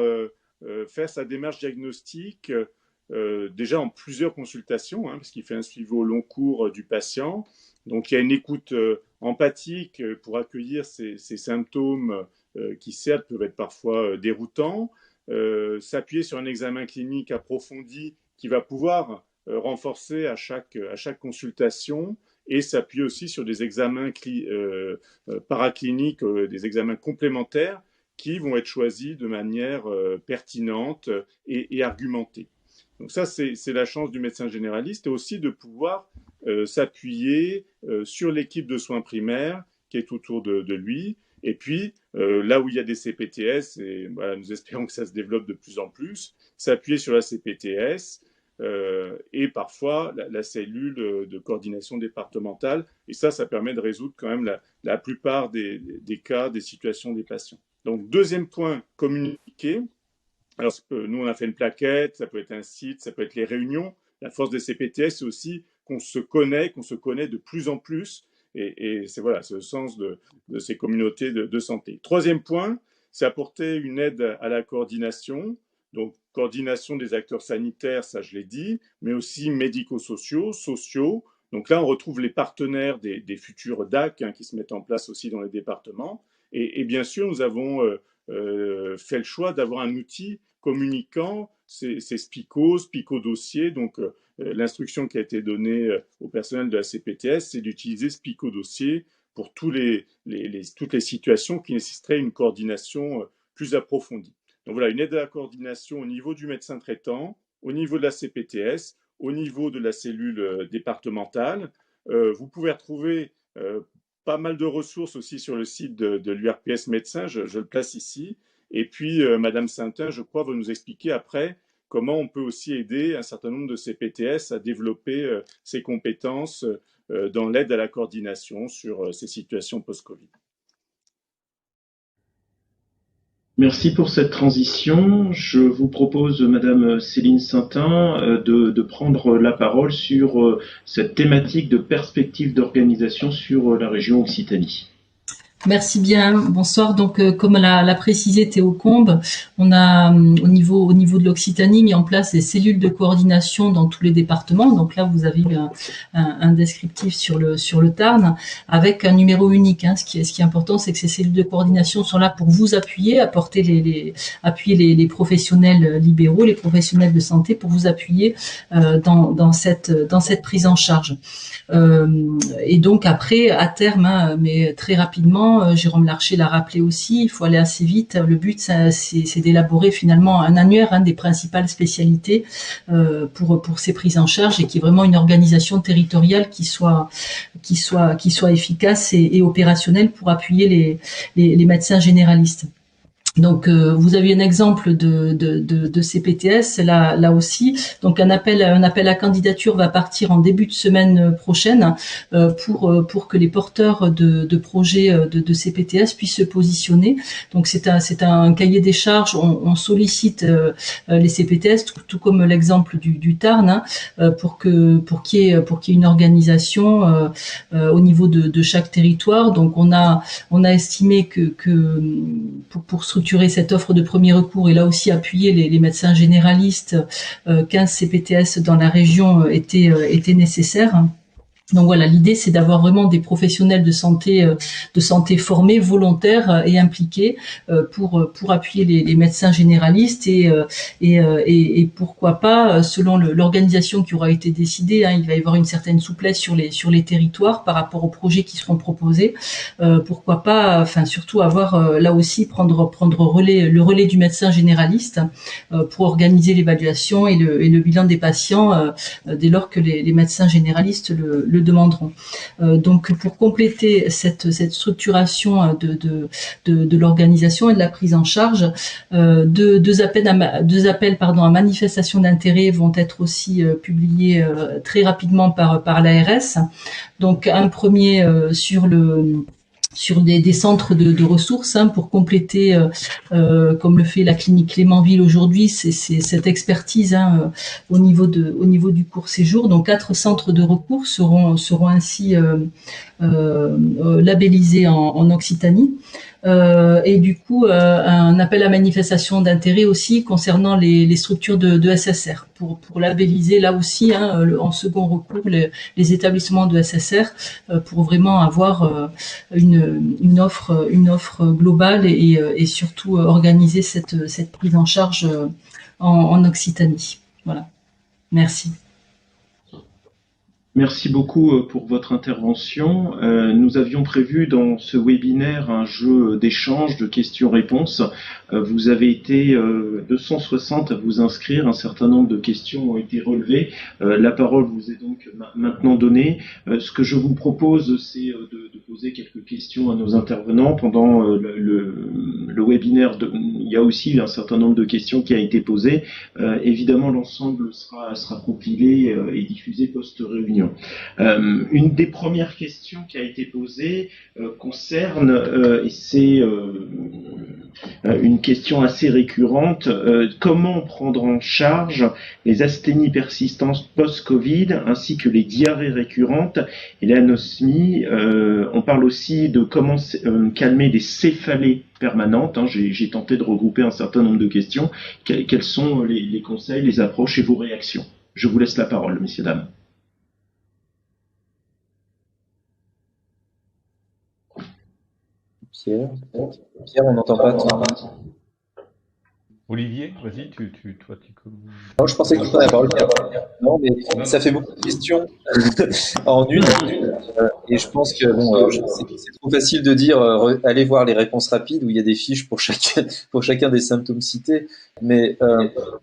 faire sa démarche diagnostique déjà en plusieurs consultations, parce qu'il fait un suivi au long cours du patient. Donc il y a une écoute empathique pour accueillir ces symptômes qui certes peuvent être parfois déroutants, s'appuyer sur un examen clinique approfondi qui va pouvoir renforcer à chaque consultation et s'appuyer aussi sur des examens paracliniques, des examens complémentaires qui vont être choisis de manière pertinente et argumentée. Donc ça, c'est la chance du médecin généraliste et aussi de pouvoir s'appuyer sur l'équipe de soins primaires qui est autour de lui. Et puis, là où il y a des CPTS, et voilà, nous espérons que ça se développe de plus en plus, s'appuyer sur la CPTS et parfois la cellule de coordination départementale. Et ça permet de résoudre quand même la plupart des cas, des situations des patients. Donc, deuxième point, communiquer. Alors, nous, on a fait une plaquette, ça peut être un site, ça peut être les réunions. La force des CPTS, c'est aussi qu'on se connaît de plus en plus. Et c'est voilà, c'est le sens de ces communautés de santé. Troisième point, c'est apporter une aide à la coordination. Donc, coordination des acteurs sanitaires, ça je l'ai dit, mais aussi médico-sociaux, sociaux. Donc là, on retrouve les partenaires des futurs DAC qui se mettent en place aussi dans les départements. Et bien sûr, nous avons fait le choix d'avoir un outil communiquant, c'est SPICO Dossier. Donc, l'instruction qui a été donnée au personnel de la CPTS, c'est d'utiliser SPICO Dossier pour toutes les situations qui nécessiteraient une coordination plus approfondie. Donc voilà, une aide à la coordination au niveau du médecin traitant, au niveau de la CPTS, au niveau de la cellule départementale. Vous pouvez retrouver pas mal de ressources aussi sur le site de l'URPS Médecins, je le place ici. Et puis, Madame Saintin, je crois, va nous expliquer après comment on peut aussi aider un certain nombre de CPTS à développer ses compétences dans l'aide à la coordination sur ces situations post-Covid. Merci pour cette transition. Je vous propose, Madame Céline Saintin, de prendre la parole sur cette thématique de perspective d'organisation sur la région Occitanie. Merci bien. Bonsoir. Donc, comme l'a précisé Théo Combe, on a au niveau de l'Occitanie mis en place des cellules de coordination dans tous les départements. Donc là, vous avez un descriptif sur le Tarn avec un numéro unique. Ce qui est important, c'est que ces cellules de coordination sont là pour vous appuyer, appuyer les professionnels libéraux, les professionnels de santé, pour vous appuyer dans cette prise en charge. Et donc après, à terme, mais très rapidement, Jérôme Larcher l'a rappelé aussi, il faut aller assez vite. Le but, c'est d'élaborer finalement un annuaire des principales spécialités pour ces prises en charge et qui est vraiment une organisation territoriale qui soit efficace et opérationnelle pour appuyer les médecins généralistes. Donc, vous avez un exemple de CPTS là aussi. Donc, un appel à candidature va partir en début de semaine prochaine pour que les porteurs de projets de CPTS puissent se positionner. Donc, c'est un cahier des charges. On sollicite les CPTS, tout comme l'exemple du Tarn, pour qu'il y ait une organisation au niveau de chaque territoire. Donc, on a estimé que pour structurer cette offre de premier recours et là aussi appuyer les médecins généralistes, 15 CPTS dans la région était nécessaire. Donc voilà, l'idée c'est d'avoir vraiment des professionnels de santé formés, volontaires et impliqués pour appuyer les médecins généralistes et pourquoi pas, selon l'organisation qui aura été décidée, il va y avoir une certaine souplesse sur les territoires par rapport aux projets qui seront proposés. Pourquoi pas, surtout avoir là aussi prendre le relais du médecin généraliste pour organiser l'évaluation et le bilan des patients dès lors que les médecins généralistes le le demanderont. Donc, pour compléter cette structuration de l'organisation et de la prise en charge, deux appels à manifestation d'intérêt vont être aussi publiés très rapidement par l'ARS. Donc, un premier sur des centres de ressources pour compléter, comme le fait la clinique Clémenville aujourd'hui, c'est cette expertise au niveau du court séjour. Donc 4 centres de recours seront ainsi labellisés en Occitanie. Et du coup, un appel à manifestation d'intérêt aussi concernant les structures de SSR pour labelliser là aussi en second recours les établissements de SSR pour vraiment avoir une offre globale et surtout organiser cette prise en charge en Occitanie. Voilà. Merci. Merci beaucoup pour votre intervention. Nous avions prévu dans ce webinaire un jeu d'échange, de questions-réponses. Vous avez été 260 à vous inscrire. Un certain nombre de questions ont été relevées. La parole vous est donc maintenant donnée. Ce que je vous propose, c'est de poser quelques questions à nos intervenants. Pendant le webinaire, il y a aussi un certain nombre de questions qui a été posées. Évidemment, l'ensemble sera compilé et diffusé post-réunion. Une des premières questions qui a été posée concerne, et c'est une question assez récurrente, comment prendre en charge les asthénies persistantes post-Covid ainsi que les diarrhées récurrentes et l'anosmie. On parle aussi de comment calmer des céphalées permanentes. J'ai tenté de regrouper un certain nombre de questions. Quels sont les conseils, les approches et vos réactions? Je vous laisse la parole, messieurs, dames. Pierre, on n'entend pas. Olivier, vas-y, Non, je pensais que tu prenais la parole. Non, mais ça fait beaucoup de questions en une. Et je pense que c'est trop facile de dire allez voir les réponses rapides où il y a des fiches pour chacun des symptômes cités. Mais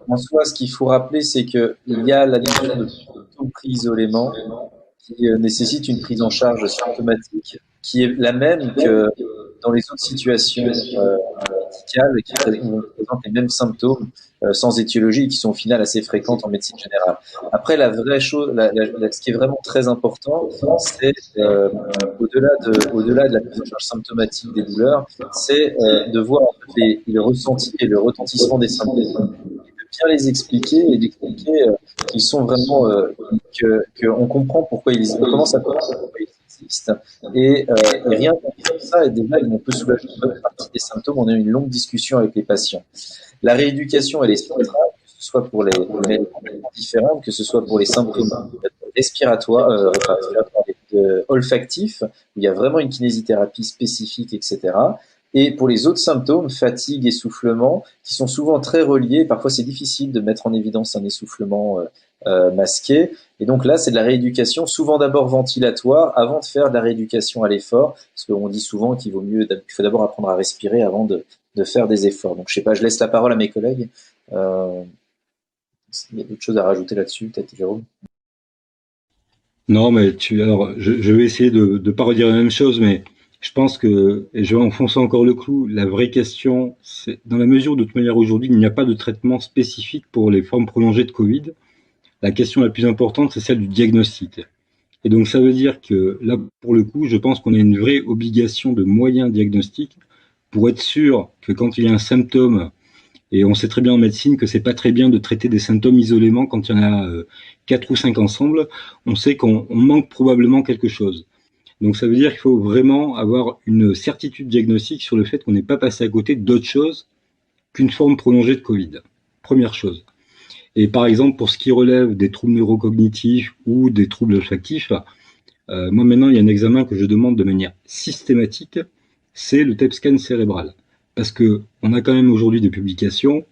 en soi, ce qu'il faut rappeler, c'est qu'il y a la notion de symptômes pris isolément qui nécessite une prise en charge symptomatique qui est la même que dans les autres situations médicales qui présentent les mêmes symptômes sans étiologie qui sont au final assez fréquentes en médecine générale. Après, la vraie chose, ce qui est vraiment très important, c'est au-delà de la prise en charge symptomatique des douleurs, c'est de voir les ressentis et le retentissement des symptômes, et de bien les expliquer et d'expliquer qu'ils sont vraiment qu'on comprend pourquoi on commence à comprendre pourquoi ils existent. Et rien que ça, et déjà, on peut soulager une bonne partie des symptômes. On a eu une longue discussion avec les patients. La rééducation, elle est centrale, que ce soit pour les différentes, que ce soit pour les symptômes respiratoires, olfactifs, où il y a vraiment une kinésithérapie spécifique, etc. Et pour les autres symptômes, fatigue, essoufflement, qui sont souvent très reliés. Parfois, c'est difficile de mettre en évidence un essoufflement masqué. Et donc là, c'est de la rééducation, souvent d'abord ventilatoire, avant de faire de la rééducation à l'effort, parce qu'on dit souvent qu'il faut d'abord apprendre à respirer avant de faire des efforts. Donc, je sais pas, je laisse la parole à mes collègues. Il y a d'autres choses à rajouter là-dessus, peut-être, Jérôme? Non, mais alors, je vais essayer de pas redire la même chose, mais je pense que, et je vais enfoncer encore le clou, la vraie question, c'est, dans la mesure où de toute manière aujourd'hui, il n'y a pas de traitement spécifique pour les formes prolongées de Covid, la question la plus importante, c'est celle du diagnostic. Et donc, ça veut dire que là, pour le coup, je pense qu'on a une vraie obligation de moyens diagnostiques pour être sûr que quand il y a un symptôme, et on sait très bien en médecine que c'est pas très bien de traiter des symptômes isolément quand il y en a 4 ou 5 ensemble, on sait qu'on manque probablement quelque chose. Donc ça veut dire qu'il faut vraiment avoir une certitude diagnostique sur le fait qu'on n'est pas passé à côté d'autre chose qu'une forme prolongée de Covid. Première chose. Et par exemple, pour ce qui relève des troubles neurocognitifs ou des troubles olfactifs, moi maintenant, il y a un examen que je demande de manière systématique, c'est le TEP scan cérébral. Parce que on a quand même aujourd'hui des publications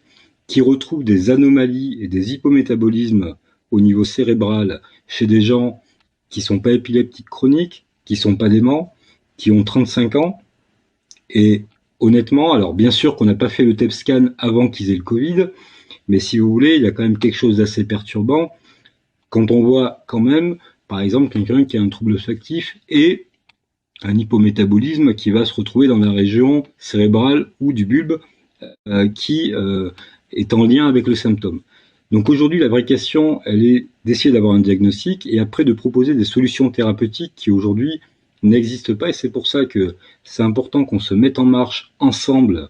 qui retrouvent des anomalies et des hypométabolismes au niveau cérébral chez des gens qui sont pas épileptiques chroniques, qui sont pas déments, qui ont 35 ans. Et honnêtement, alors bien sûr qu'on n'a pas fait le TEP scan avant qu'ils aient le Covid, mais si vous voulez, il y a quand même quelque chose d'assez perturbant quand on voit quand même par exemple, quelqu'un qui a un trouble obstructif et un hypométabolisme qui va se retrouver dans la région cérébrale ou du bulbe qui est en lien avec le symptôme. Donc aujourd'hui, la vraie question, elle est d'essayer d'avoir un diagnostic et après de proposer des solutions thérapeutiques qui aujourd'hui n'existent pas. Et c'est pour ça que c'est important qu'on se mette en marche ensemble,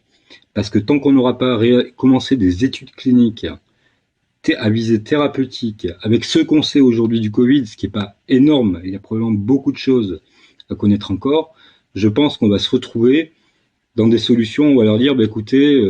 parce que tant qu'on n'aura pas commencé des études cliniques à visée thérapeutique avec ce qu'on sait aujourd'hui du Covid, ce qui n'est pas énorme, il y a probablement beaucoup de choses à connaître encore, je pense qu'on va se retrouver dans des solutions où on va leur dire, écoutez,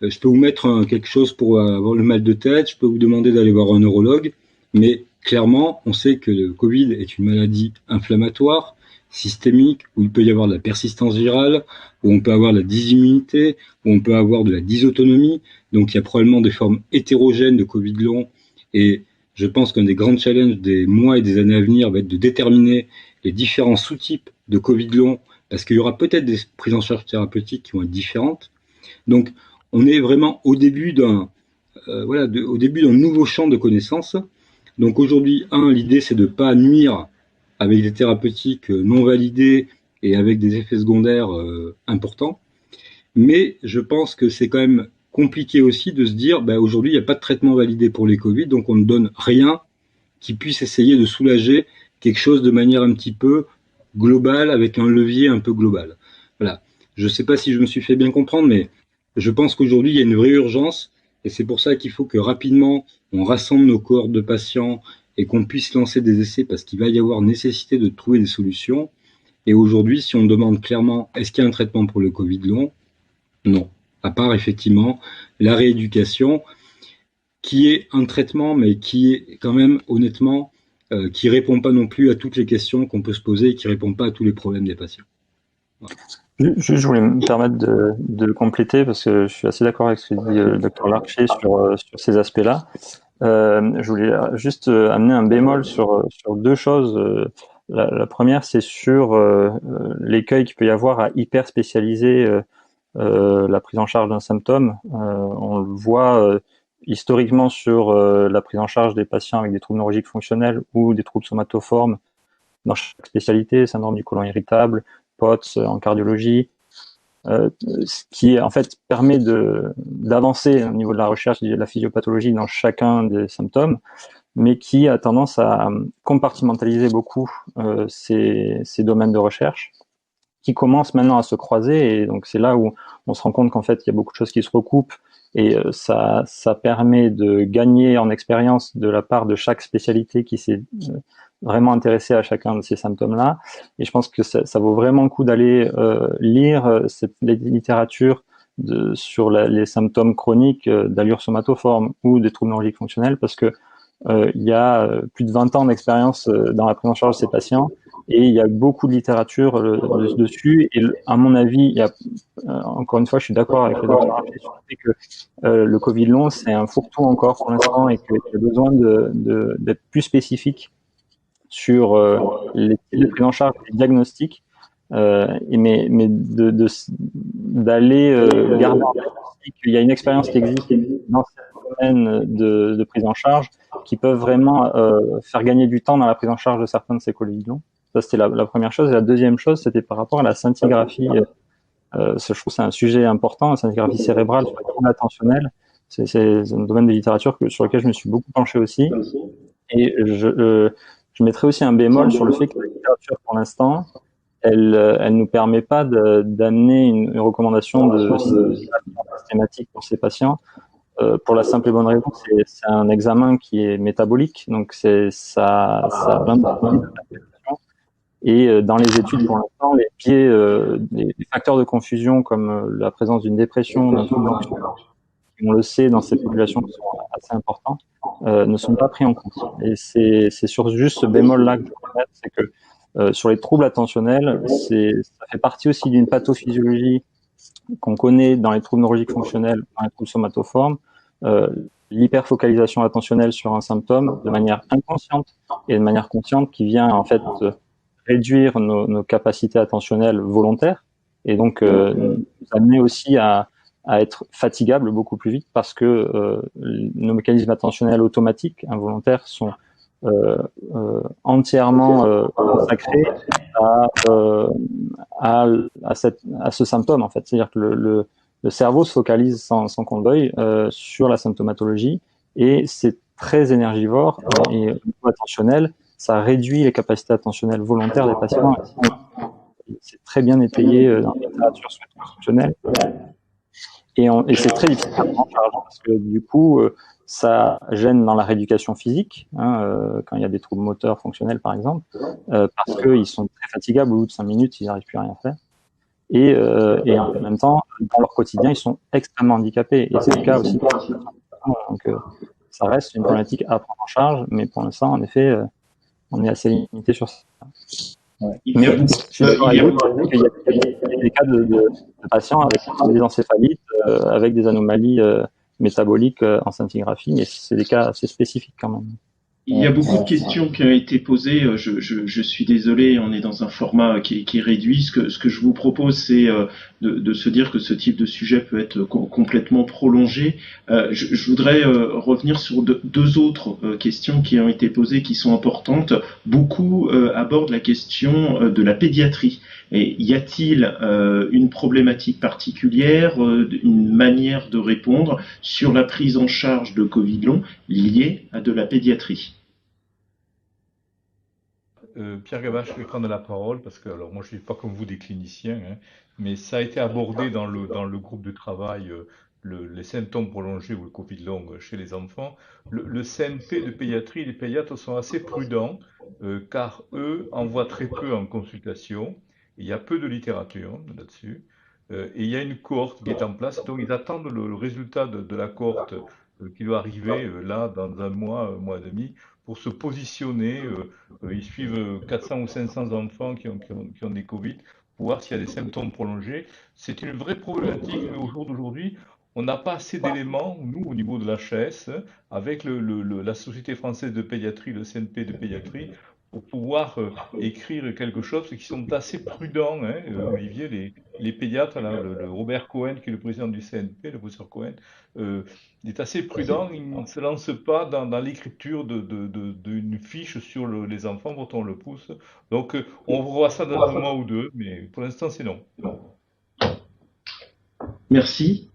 je peux vous mettre quelque chose pour avoir le mal de tête, je peux vous demander d'aller voir un neurologue, mais clairement, on sait que le Covid est une maladie inflammatoire, systémique, où il peut y avoir de la persistance virale, où on peut avoir de la dysimmunité, où on peut avoir de la dysautonomie. Donc il y a probablement des formes hétérogènes de Covid long. Et je pense qu'un des grands challenges des mois et des années à venir va être de déterminer les différents sous-types de Covid long, parce qu'il y aura peut-être des prises en charge thérapeutiques qui vont être différentes. Donc on est vraiment au début d'un nouveau champ de connaissances. Donc aujourd'hui, l'idée c'est de ne pas nuire avec des thérapeutiques non validées et avec des effets secondaires importants. Mais je pense que c'est quand même compliqué aussi de se dire, aujourd'hui, il n'y a pas de traitement validé pour les Covid, donc on ne donne rien qui puisse essayer de soulager quelque chose de manière un petit peu globale, avec un levier un peu global. Voilà. Je ne sais pas si je me suis fait bien comprendre, mais je pense qu'aujourd'hui, il y a une vraie urgence, et c'est pour ça qu'il faut que rapidement, on rassemble nos cohortes de patients et qu'on puisse lancer des essais, parce qu'il va y avoir nécessité de trouver des solutions. Et aujourd'hui, si on demande clairement, est-ce qu'il y a un traitement pour le Covid long? Non. À part, effectivement, la rééducation, qui est un traitement, mais qui est quand même, honnêtement, qui répond pas non plus à toutes les questions qu'on peut se poser et qui répond pas à tous les problèmes des patients. Voilà. Je voulais me permettre de compléter, parce que je suis assez d'accord avec ce que dit le docteur Larcher sur ces aspects-là. Je voulais juste amener un bémol sur deux choses. La première, c'est sur l'écueil qu'il peut y avoir à hyper spécialiser la prise en charge d'un symptôme. On le voit historiquement sur la prise en charge des patients avec des troubles neurologiques fonctionnels ou des troubles somatoformes dans chaque spécialité, syndrome du côlon irritable, POTS en cardiologie, ce qui en fait permet d'avancer au niveau de la recherche de la physiopathologie dans chacun des symptômes, mais qui a tendance à compartimentaliser beaucoup ces domaines de recherche, qui commencent maintenant à se croiser, et donc c'est là où on se rend compte qu'en fait il y a beaucoup de choses qui se recoupent, et ça permet de gagner en expérience de la part de chaque spécialité qui s'est vraiment intéressé à chacun de ces symptômes-là. Et je pense que ça vaut vraiment le coup d'aller lire cette littérature sur les symptômes chroniques d'allure somatoforme ou des troubles neurologiques fonctionnels, parce que il y a plus de 20 ans d'expérience dans la prise en charge de ces patients, et il y a beaucoup de littérature dessus. Et à mon avis, il y a, encore une fois, je suis d'accord avec le docteur Archer sur le fait que le Covid long, c'est un fourre-tout encore pour l'instant, et qu'il y a besoin d'être plus spécifique sur les types de prise en charge, les diagnostics, mais d'aller garder en tête qu'il y a une expérience qui existe dans ce domaine de prise en charge qui peuvent vraiment faire gagner du temps dans la prise en charge de certains de ces Covid longs. Ça, c'était la première chose. Et la deuxième chose, c'était par rapport à la scintigraphie. Je trouve que c'est un sujet important, la scintigraphie cérébrale sur les troubles attentionnels. C'est un domaine de littérature sur lequel je me suis beaucoup penché aussi. Et je mettrais aussi un bémol sur le fait que la littérature, pour l'instant, elle nous permet pas d'amener une recommandation de systématique pour ces patients, pour la simple et bonne raison que c'est un examen qui est métabolique, donc ça et dans les études pour l'instant, les biais, les facteurs de confusion comme la présence d'une dépression, d'un trouble anxieux, on le sait dans ces populations qui sont assez importantes, ne sont pas pris en compte. Et c'est sur juste ce bémol-là que je veux mettre, c'est que sur les troubles attentionnels, ça fait partie aussi d'une pathophysiologie qu'on connaît dans les troubles neurologiques fonctionnels, dans les troubles somatoformes, l'hyperfocalisation attentionnelle sur un symptôme de manière inconsciente et de manière consciente qui vient en fait réduire nos capacités attentionnelles volontaires, et donc nous amener aussi à être fatigable beaucoup plus vite, parce que nos mécanismes attentionnels automatiques involontaires sont entièrement consacré à ce symptôme en fait. C'est-à-dire que le cerveau se focalise sans qu'on le veuille sur la symptomatologie et c'est très énergivore et attentionnel. Ça réduit les capacités attentionnelles volontaires des patients. C'est très bien étayé dans la littérature fonctionnelle. Et c'est très difficile à prendre en charge parce que du coup, ça gêne dans la rééducation physique, quand il y a des troubles moteurs fonctionnels par exemple, parce qu'ils sont très fatigables au bout de 5 minutes, ils n'arrivent plus à rien faire. Et en même temps, dans leur quotidien, ils sont extrêmement handicapés. Et c'est le cas aussi. Donc, ça reste une problématique à prendre en charge, mais pour l'instant, en effet, on est assez limité sur ça. Ouais. Mais je suis d'accord avec vous qu'il y a des cas de patients avec des encéphalites, avec des anomalies métaboliques en scintigraphie, mais c'est des cas assez spécifiques quand même. Il y a beaucoup de questions qui ont été posées. Je suis désolé, on est dans un format qui est réduit. Ce que je vous propose, c'est de se dire que ce type de sujet peut être complètement prolongé. Je voudrais revenir sur deux autres questions qui ont été posées, qui sont importantes. Beaucoup abordent la question de la pédiatrie. Et y a-t-il une problématique particulière, une manière de répondre sur la prise en charge de Covid long liée à de la pédiatrie? Pierre Gabache, je vais prendre la parole parce que, alors moi je ne suis pas comme vous des cliniciens, mais ça a été abordé dans le groupe de travail, les symptômes prolongés ou le Covid long chez les enfants. Le CNP de pédiatrie, les pédiatres sont assez prudents car eux envoient très peu en consultation. Il y a peu de littérature là-dessus. Et il y a une cohorte qui est en place, donc ils attendent le résultat de la cohorte qui doit arriver là dans un mois et demi, pour se positionner. Ils suivent 400 ou 500 enfants qui ont des Covid pour voir s'il y a des symptômes prolongés. C'est une vraie problématique, mais au jour d'aujourd'hui, on n'a pas assez d'éléments, nous, au niveau de l'HAS, avec la Société française de pédiatrie, le CNP de pédiatrie, pour pouvoir écrire quelque chose, qui sont assez prudents, Olivier, les pédiatres, là, le Robert Cohen, qui est le président du CNP, le professeur Cohen, il est assez prudent, il ne se lance pas dans l'écriture d'une fiche sur les enfants quand on le pousse. Donc on voit ça dans un mois ou deux, mais pour l'instant c'est non. Merci.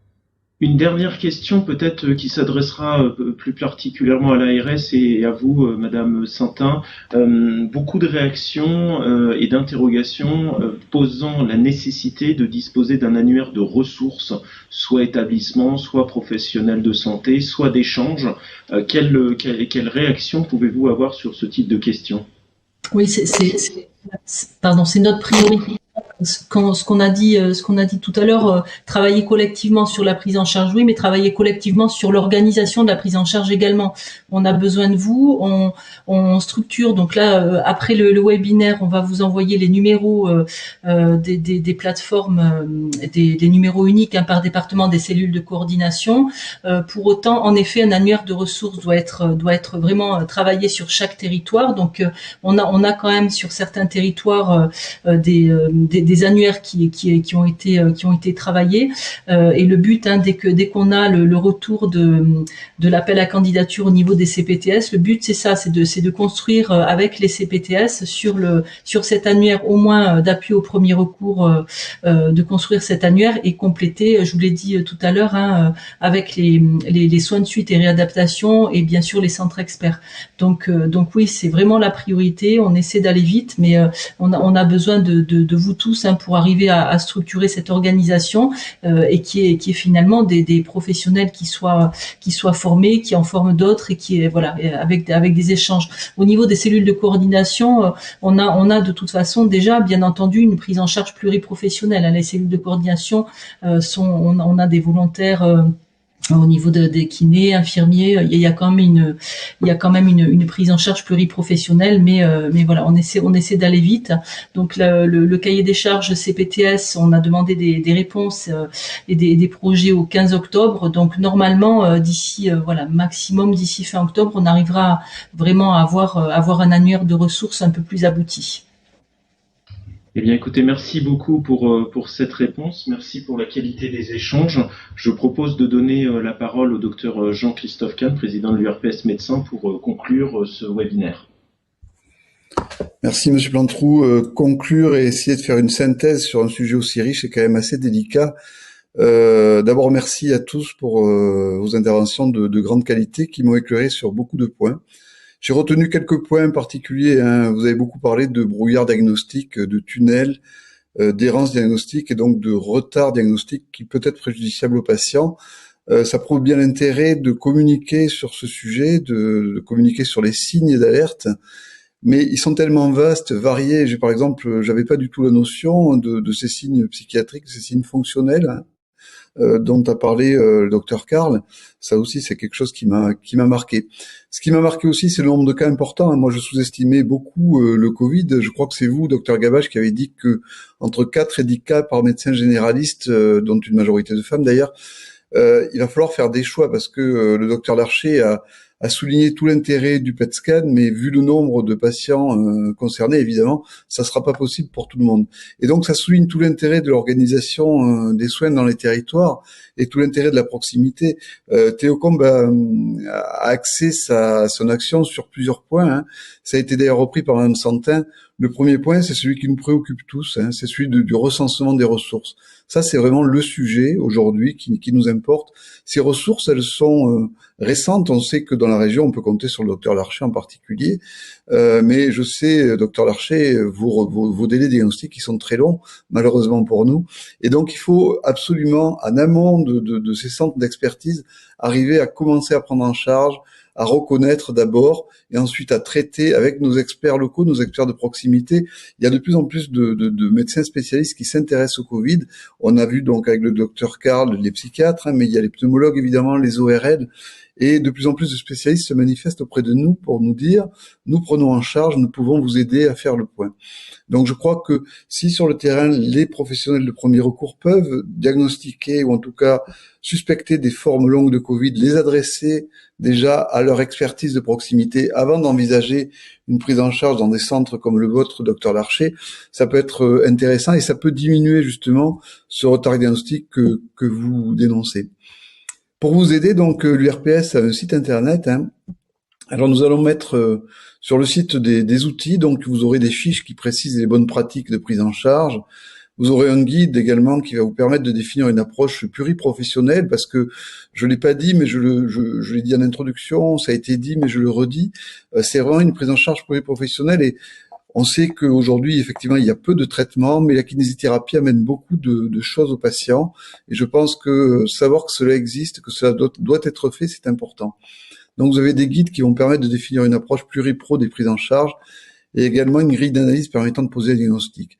Une dernière question peut-être qui s'adressera plus particulièrement à l'ARS et à vous, Madame Santin. Beaucoup de réactions et d'interrogations posant la nécessité de disposer d'un annuaire de ressources, soit établissement, soit professionnel de santé, soit d'échange. Quelle réaction pouvez-vous avoir sur ce type de questions? Oui, c'est notre priorité. Ce qu'on a dit tout à l'heure, travailler collectivement sur la prise en charge, oui, mais travailler collectivement sur l'organisation de la prise en charge également. On a besoin de vous, on structure. Donc là, après le webinaire, on va vous envoyer les numéros des plateformes, des numéros uniques par département des cellules de coordination. Pour autant, en effet, un annuaire de ressources doit être vraiment travaillé sur chaque territoire. Donc on a quand même sur certains territoires des annuaires qui ont été travaillés, et le but, dès qu'on a le retour de l'appel à candidature au niveau des CPTS, le but c'est ça, c'est de construire avec les CPTS sur cet annuaire au moins d'appui au premier recours, de construire cet annuaire et compléter, je vous l'ai dit tout à l'heure, avec les soins de suite et réadaptation et bien sûr les centres experts. Donc oui, c'est vraiment la priorité. On essaie d'aller vite, mais on a besoin de vous tous pour arriver à structurer cette organisation et qui est finalement des professionnels qui soient formés, qui en forment d'autres et qui avec des échanges. Au niveau des cellules de coordination, on a de toute façon déjà bien entendu une prise en charge pluriprofessionnelle. Les cellules de coordination on a des volontaires au niveau des kinés, infirmiers, il y a quand même une prise en charge pluriprofessionnelle, mais voilà, on essaie d'aller vite. Donc le cahier des charges CPTS, on a demandé des réponses et des projets au 15 octobre. Donc normalement maximum d'ici fin octobre, on arrivera vraiment à avoir un annuaire de ressources un peu plus abouti. Eh bien, écoutez, merci beaucoup pour cette réponse. Merci pour la qualité des échanges. Je propose de donner la parole au docteur Jean-Christophe Kahn, président de l'URPS Médecins, pour conclure ce webinaire. Merci Monsieur Plantrou. Conclure et essayer de faire une synthèse sur un sujet aussi riche est quand même assez délicat. D'abord, merci à tous pour vos interventions de grande qualité qui m'ont éclairé sur beaucoup de points. J'ai retenu quelques points particuliers, hein. Vous avez beaucoup parlé de brouillard diagnostique, de tunnel, d'errance diagnostique et donc de retard diagnostique qui peut être préjudiciable aux patients. Ça prouve bien l'intérêt de communiquer sur ce sujet, de communiquer sur les signes d'alerte. Mais ils sont tellement vastes, variés. Par exemple, j'avais pas du tout la notion de ces signes psychiatriques, ces signes fonctionnels, hein, dont a parlé le docteur Karl. Ça aussi, c'est quelque chose qui m'a marqué. Ce qui m'a marqué aussi, c'est le nombre de cas importants, hein. Moi, je sous-estimais beaucoup le Covid. Je crois que c'est vous, docteur Gabache, qui avez dit que entre 4 et 10 cas par médecin généraliste, dont une majorité de femmes d'ailleurs, il va falloir faire des choix parce que le docteur Larcher a souligné tout l'intérêt du PET scan, mais vu le nombre de patients concernés, évidemment, ça sera pas possible pour tout le monde. Et donc, ça souligne tout l'intérêt de l'organisation des soins dans les territoires et tout l'intérêt de la proximité. Théocombe a axé son action sur plusieurs points, hein. Ça a été d'ailleurs repris par Mme Santin. Le premier point, c'est celui qui nous préoccupe tous, hein, c'est celui du recensement des ressources. Ça, c'est vraiment le sujet aujourd'hui qui nous importe. Ces ressources, elles sont récentes. On sait que dans la région, on peut compter sur le docteur Larcher en particulier. Mais je sais, docteur Larcher, vos délais diagnostiques, ils sont très longs, malheureusement pour nous. Et donc, il faut absolument, en amont de ces centres d'expertise, arriver à commencer à prendre en charge, à reconnaître d'abord et ensuite à traiter avec nos experts locaux, nos experts de proximité. Il y a de plus en plus de médecins spécialistes qui s'intéressent au Covid. On a vu donc avec le docteur Karl les psychiatres, hein, mais il y a les pneumologues évidemment, les ORL, et de plus en plus de spécialistes se manifestent auprès de nous pour nous dire nous prenons en charge, nous pouvons vous aider à faire le point. Donc je crois que si sur le terrain les professionnels de premier recours peuvent diagnostiquer ou en tout cas suspecter des formes longues de Covid, les adresser déjà à leur expertise de proximité avant d'envisager une prise en charge dans des centres comme le vôtre, docteur Larcher, ça peut être intéressant et ça peut diminuer justement ce retard diagnostique que vous dénoncez. Pour vous aider, donc, l'URPS a un site internet, hein. Alors, nous allons mettre sur le site des outils, donc vous aurez des fiches qui précisent les bonnes pratiques de prise en charge. Vous aurez un guide également qui va vous permettre de définir une approche pluriprofessionnelle, parce que je l'ai pas dit, mais je l'ai dit en introduction, ça a été dit, mais je le redis, c'est vraiment une prise en charge pluriprofessionnelle et on sait qu'aujourd'hui, effectivement, il y a peu de traitements, mais la kinésithérapie amène beaucoup de choses aux patients. Et je pense que savoir que cela existe, que cela doit être fait, c'est important. Donc, vous avez des guides qui vont permettre de définir une approche pluripro des prises en charge et également une grille d'analyse permettant de poser un diagnostic.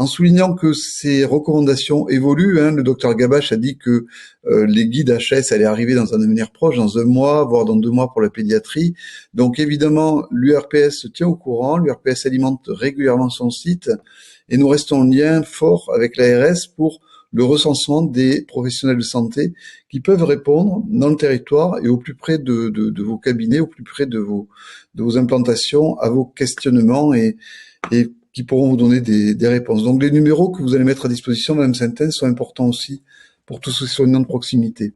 En soulignant que ces recommandations évoluent, hein, le docteur Gabache a dit que les guides HS allaient arriver dans un avenir proche, dans un mois, voire dans 2 mois pour la pédiatrie. Donc évidemment, l'URPS se tient au courant, l'URPS alimente régulièrement son site et nous restons en lien fort avec l'ARS pour le recensement des professionnels de santé qui peuvent répondre dans le territoire et au plus près de vos cabinets, au plus près de vos implantations, à vos questionnements et qui pourront vous donner des réponses. Donc les numéros que vous allez mettre à disposition, Madame Saintin, sont importants aussi pour tous ces soignants de proximité.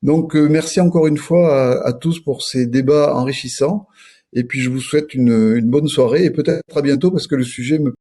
Donc merci encore une fois à tous pour ces débats enrichissants. Et puis je vous souhaite une bonne soirée et peut-être à bientôt parce que le sujet me